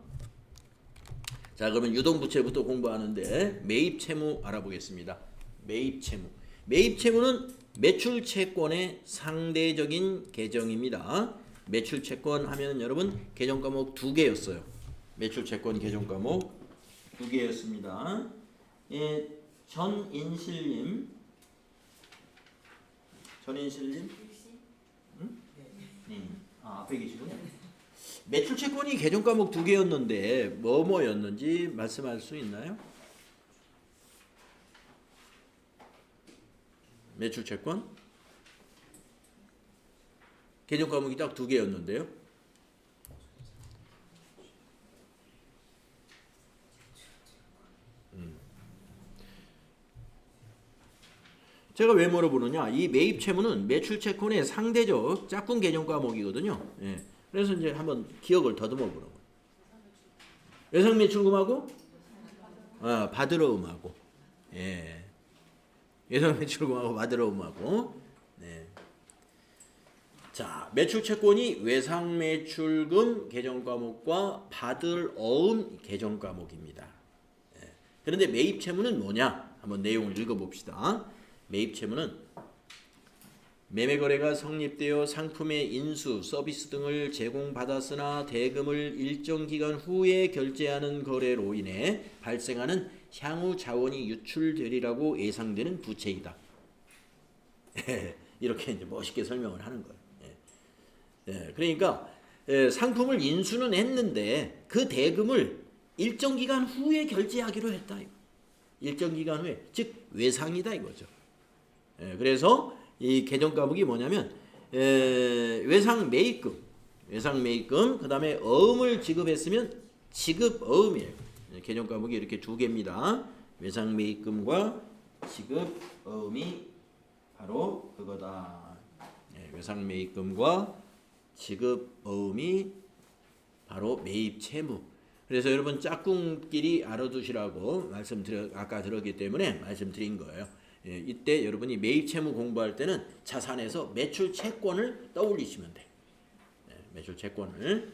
자, 그러면 유동부채부터 공부하는데 매입채무 알아보겠습니다. 매입채무. 매입채무는 매출채권의 상대적인 계정입니다. 매출채권 하면 여러분 계정과목 2개였어요. 매출채권 계정과목 2개였습니다. 전인실님, 응? 앞에 계시군요. 매출채권이 계정과목 2개였는데 뭐였는지 말씀할 수 있나요? 매출채권 계정과목이 딱 2개였는데요. 제가 왜 물어보느냐? 이 매입채무는 매출채권의 상대적 짝꿍 계정 과목이거든요. 그래서 이제 한번 기억을 더듬어 보라고. 예상매출금하고 받으러음하고, 예상매출금하고 받으러음하고. 자, 매출채권이 외상매출금 계정 과목과 받을어음 계정 과목입니다. 그런데 매입채무는 뭐냐? 한번 내용을 읽어봅시다. 매입채무는 매매거래가 성립되어 상품의 인수, 서비스 등을 제공받았으나 대금을 일정 기간 후에 결제하는 거래로 인해 발생하는 향후 자원이 유출되리라고 예상되는 부채이다. 이렇게 이제 멋있게 설명을 하는 거예요. 그러니까 상품을 인수는 했는데 그 대금을 일정 기간 후에 결제하기로 했다. 일정 기간 후에, 즉 외상이다 이거죠. 그래서 이 계정 과목이 뭐냐면 외상 매입금, 그 다음에 어음을 지급했으면 지급 어음이에요. 계정 과목이 이렇게 2개입니다. 외상 매입금과 지급 어음이 바로 그거다. 외상 매입금과 지급 어음이 바로 매입 채무. 그래서 여러분 짝꿍끼리 알아두시라고 아까 들었기 때문에 말씀드린 거예요. 예, 이때 여러분이 매입 채무 공부할 때는 자산에서 매출 채권을 떠올리시면 돼. 예, 매출 채권을.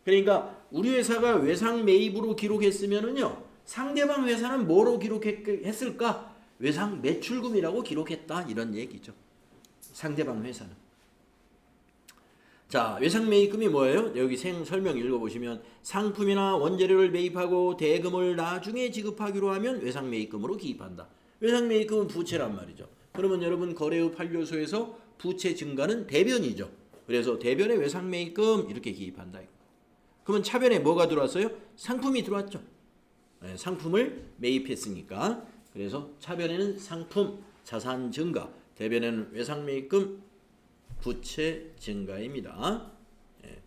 그러니까 우리 회사가 외상 매입으로 기록했으면은요, 상대방 회사는 뭐로 기록했을까? 외상 매출금이라고 기록했다, 이런 얘기죠. 상대방 회사는. 자, 외상 매입금이 뭐예요? 여기 설명 읽어보시면 상품이나 원재료를 매입하고 대금을 나중에 지급하기로 하면 외상 매입금으로 기입한다. 외상 매입금은 부채란 말이죠. 그러면 여러분 거래 후 판결서에서 부채 증가는 대변이죠. 그래서 대변에 외상 매입금 이렇게 기입한다. 그러면 차변에 뭐가 들어왔어요? 상품이 들어왔죠. 네, 상품을 매입했으니까. 그래서 차변에는 상품, 자산 증가, 대변에는 외상 매입금, 부채 증가입니다. 예.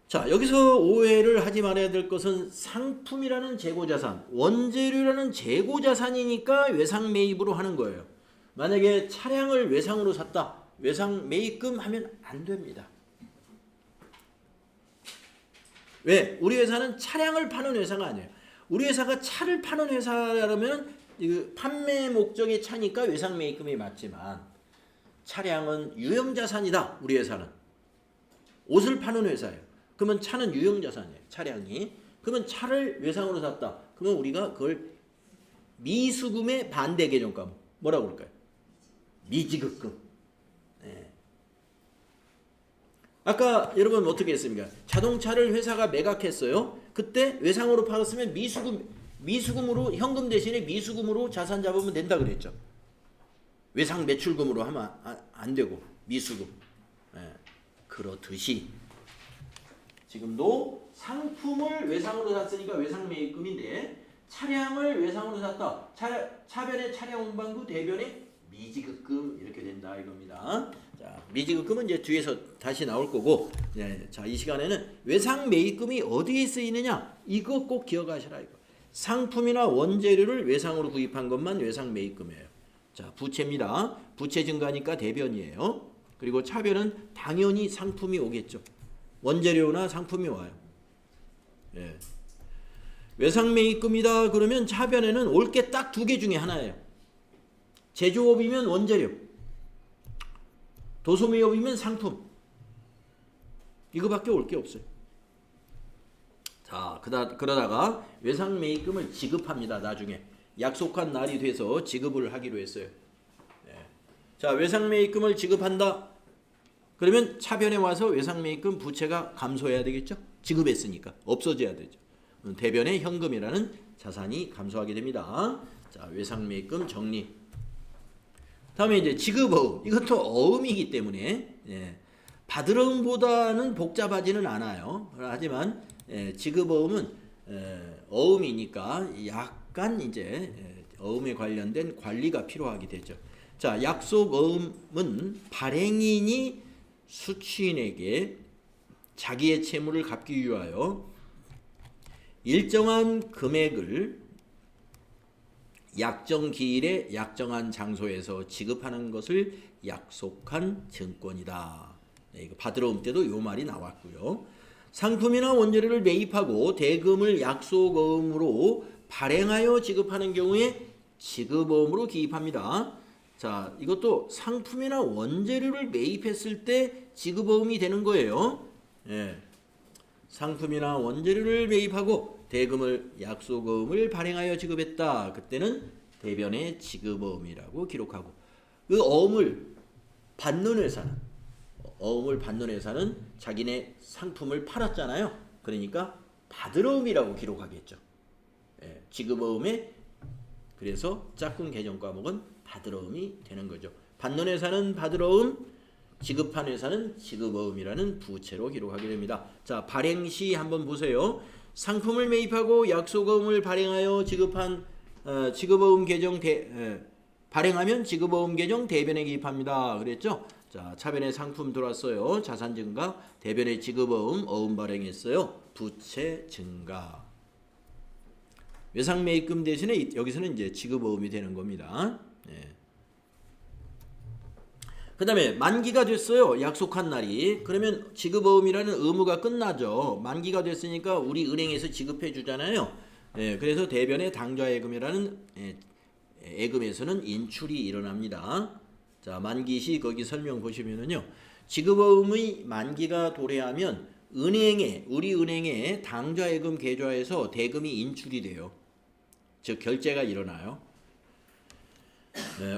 자, 여기서 오해를 하지 말아야 될 것은 상품이라는 재고자산, 원재료라는 재고자산이니까 외상 매입으로 하는 거예요. 만약에 차량을 외상으로 샀다, 외상 매입금 하면 안 됩니다. 왜? 우리 회사는 차량을 파는 회사가 아니에요. 우리 회사가 차를 파는 회사라면 판매 목적의 차니까 외상 매입금이 맞지만 차량은 유형자산이다. 우리 회사는 옷을 파는 회사예요. 그러면 차는 유형자산이에요. 차량이. 그러면 차를 외상으로 샀다. 그러면 우리가 그걸 미수금의 반대 개정가 뭐라고 그럴까요? 미지급금. 네. 아까 여러분 어떻게 했습니까? 자동차를 회사가 매각했어요. 그때 외상으로 팔았으면 미수금으로 현금 대신에 미수금으로 자산 잡으면 된다 그랬죠. 외상 매출금으로 하면 안 되고 미수금. 예, 그렇듯이 지금도 상품을 외상으로 샀으니까 외상 매입금인데 차량을 외상으로 샀다. 차변에 차량 운반구, 대변에 미지급금 이렇게 된다 이겁니다. 자, 미지급금은 이제 뒤에서 다시 나올 거고, 예, 자, 이 시간에는 외상 매입금이 어디에 쓰이느냐 이거 꼭 기억하시라 이거. 상품이나 원재료를 외상으로 구입한 것만 외상 매입금이에요. 자, 부채입니다. 부채 증가니까 대변이에요. 그리고 차변은 당연히 상품이 오겠죠. 원재료나 상품이 와요. 예. 외상 매입금이다 그러면 차변에는 올 게 딱 두 개 중에 하나예요. 제조업이면 원재료, 도소매업이면 상품. 이거밖에 올 게 없어요. 자, 그러다가 외상 매입금을 지급합니다. 나중에. 약속한 날이 돼서 지급을 하기로 했어요. 네. 자, 외상 매입금을 지급한다. 그러면 차변에 와서 외상 매입금 부채가 감소해야 되겠죠? 지급했으니까 없어져야 되죠. 대변에 현금이라는 자산이 감소하게 됩니다. 자, 외상 매입금 정리. 다음에 이제 지급어음. 이것도 어음이기 때문에 받으러음보다는 복잡하지는 않아요. 하지만 지급어음은 어음이니까 약간 이제 어음에 관련된 관리가 필요하게 되죠. 자, 약속어음은 발행인이 수취인에게 자기의 채무를 갚기 위하여 일정한 금액을 약정 기일에 약정한 장소에서 지급하는 것을 약속한 증권이다. 이거 받으러옴 때도 요 말이 나왔고요. 상품이나 원재료를 매입하고 대금을 약속어음으로 발행하여 지급하는 경우에 지급어음으로 기입합니다. 자, 이것도 상품이나 원재료를 매입했을 때 지급어음이 되는 거예요. 예. 상품이나 원재료를 매입하고 대금을 약속어음을 발행하여 지급했다. 그때는 대변의 지급어음이라고 기록하고, 그 어음을 받는 회사는 자기네 상품을 팔았잖아요. 그러니까 받으러음이라고 기록하겠죠. 예, 지급어음에 그래서 짝꿍 개정 과목은 받으러음이 되는 거죠. 받는 회사는 받으러음, 지급한 회사는 지급어음이라는 부채로 기록하게 됩니다. 자, 발행 시 한번 보세요. 상품을 매입하고 약속어음을 발행하여 지급한 지급어음 개정 발행하면 지급어음 개정 대변에 기입합니다. 그랬죠? 자, 차변에 상품 들어왔어요. 자산 증가, 대변에 지급어음, 어음 발행했어요. 부채 증가. 외상 매입금 대신에 여기서는 이제 지급어음이 되는 겁니다. 예. 그 다음에 만기가 됐어요. 약속한 날이. 그러면 지급어음이라는 의무가 끝나죠. 만기가 됐으니까 우리 은행에서 지급해 주잖아요. 예, 그래서 대변의 당좌예금이라는 예금에서는 인출이 일어납니다. 자, 만기시 거기 설명 보시면은요. 지급어음의 만기가 도래하면 우리 은행에 당좌예금 계좌에서 대금이 인출이 돼요. 즉 결제가 일어나요.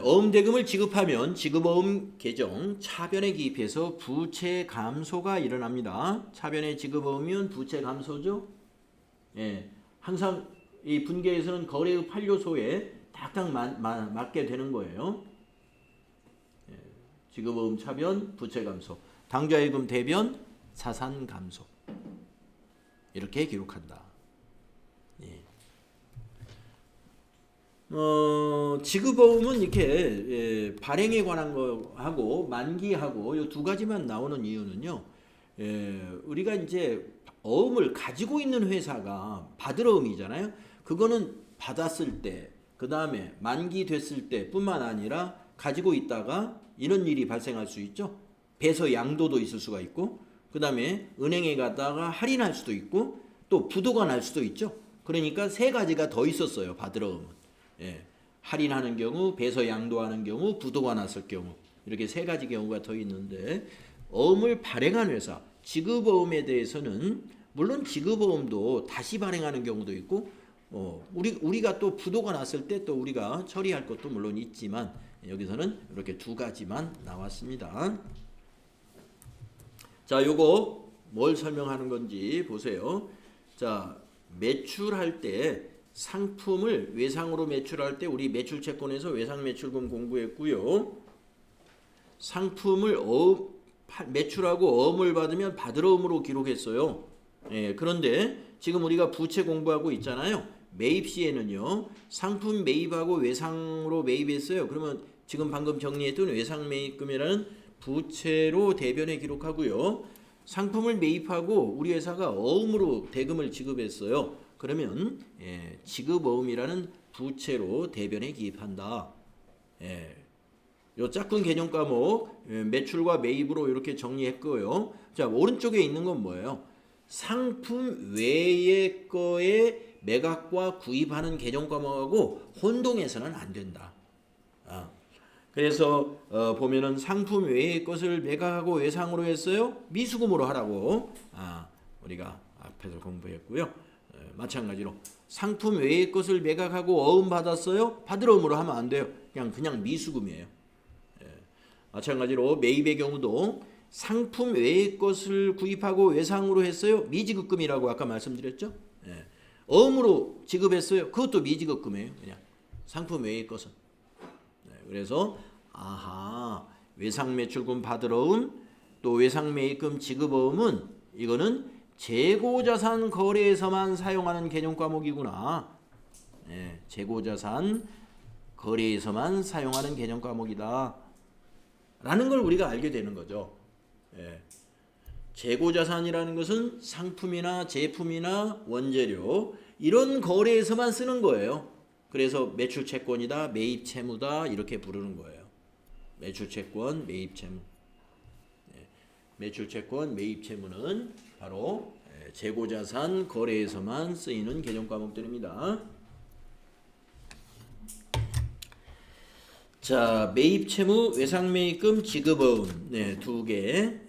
어음 대금을 지급하면 지급어음 계정 차변에 기입해서 부채 감소가 일어납니다. 차변에 지급어음이면 부채 감소죠. 항상 이 분계에서는 거래의 8요소에 딱딱 맞게 되는 거예요. 지급어음 차변 부채 감소, 당좌예금 대변 자산 감소, 이렇게 기록한다. 지급어음은 이렇게 발행에 관한 거하고 만기하고 이 두 가지만 나오는 이유는요. 우리가 이제 어음을 가지고 있는 회사가 받을 어음이잖아요. 그거는 받았을 때, 그 다음에 만기 됐을 때뿐만 아니라 가지고 있다가 이런 일이 발생할 수 있죠. 배서 양도도 있을 수가 있고, 그 다음에 은행에 갔다가 할인할 수도 있고, 또 부도가 날 수도 있죠. 그러니까 세 가지가 더 있었어요. 받을 어음은. 할인하는 경우, 배서 양도하는 경우, 부도가 났을 경우, 이렇게 세 가지 경우가 더 있는데, 어음을 발행한 회사, 지급어음에 대해서는 물론 지급어음도 다시 발행하는 경우도 있고, 우리가 또 부도가 났을 때 또 우리가 처리할 것도 물론 있지만, 여기서는 이렇게 두 가지만 나왔습니다. 자, 요거 뭘 설명하는 건지 보세요. 자, 매출할 때 상품을 외상으로 매출할 때 우리 매출채권에서 외상매출금 공부했고요. 상품을 매출하고 어음을 받으면 받을 어음으로 기록했어요. 그런데 지금 우리가 부채 공부하고 있잖아요. 매입 시에는요. 상품 매입하고 외상으로 매입했어요. 그러면 지금 방금 정리했던 외상매입금이라는 부채로 대변에 기록하고요. 상품을 매입하고 우리 회사가 어음으로 대금을 지급했어요. 그러면 지급어음이라는 부채로 대변에 기입한다. 요 짝꿍 개념 과목 매출과 매입으로 이렇게 정리했고요. 자, 오른쪽에 있는 건 뭐예요? 상품 외의 거에 매각과 구입하는 개념 과목하고 혼동해서는 안 된다. 그래서 보면은 상품 외의 것을 매각하고 외상으로 했어요. 미수금으로 하라고 우리가 앞에서 공부했고요. 마찬가지로 상품 외의 것을 매각하고 어음 받았어요. 받을 어음으로 하면 안 돼요. 그냥 미수금이에요. 마찬가지로 매입의 경우도 상품 외의 것을 구입하고 외상으로 했어요. 미지급금이라고 아까 말씀드렸죠. 어음으로 지급했어요. 그것도 미지급금이에요. 그냥 상품 외의 것은. 그래서 외상매출금 받을 어음 또 외상매입금 지급어음은 이거는 재고자산 거래에서만 사용하는 개념 과목이구나. 재고자산 거래에서만 사용하는 개념 과목이다. 라는 걸 우리가 알게 되는 거죠. 재고자산이라는 것은 상품이나 제품이나 원재료 이런 거래에서만 쓰는 거예요. 그래서 매출채권이다, 매입채무다 이렇게 부르는 거예요. 매출채권, 매입채무. 매출채권, 매입채무는 바로 재고자산 거래에서만 쓰이는 개념 과목들입니다. 자, 매입채무, 외상매입금, 지급어음 두 개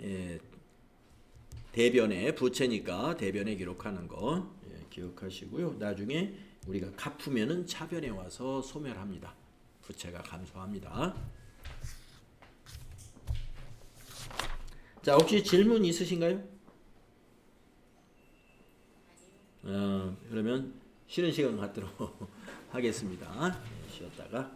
대변에 부채니까 대변에 기록하는 거 기억하시고요. 나중에 우리가 갚으면은 차변에 와서 소멸합니다. 부채가 감소합니다. 자, 혹시 질문 있으신가요? 그러면 쉬는 시간 갖도록 하겠습니다. 쉬었다가.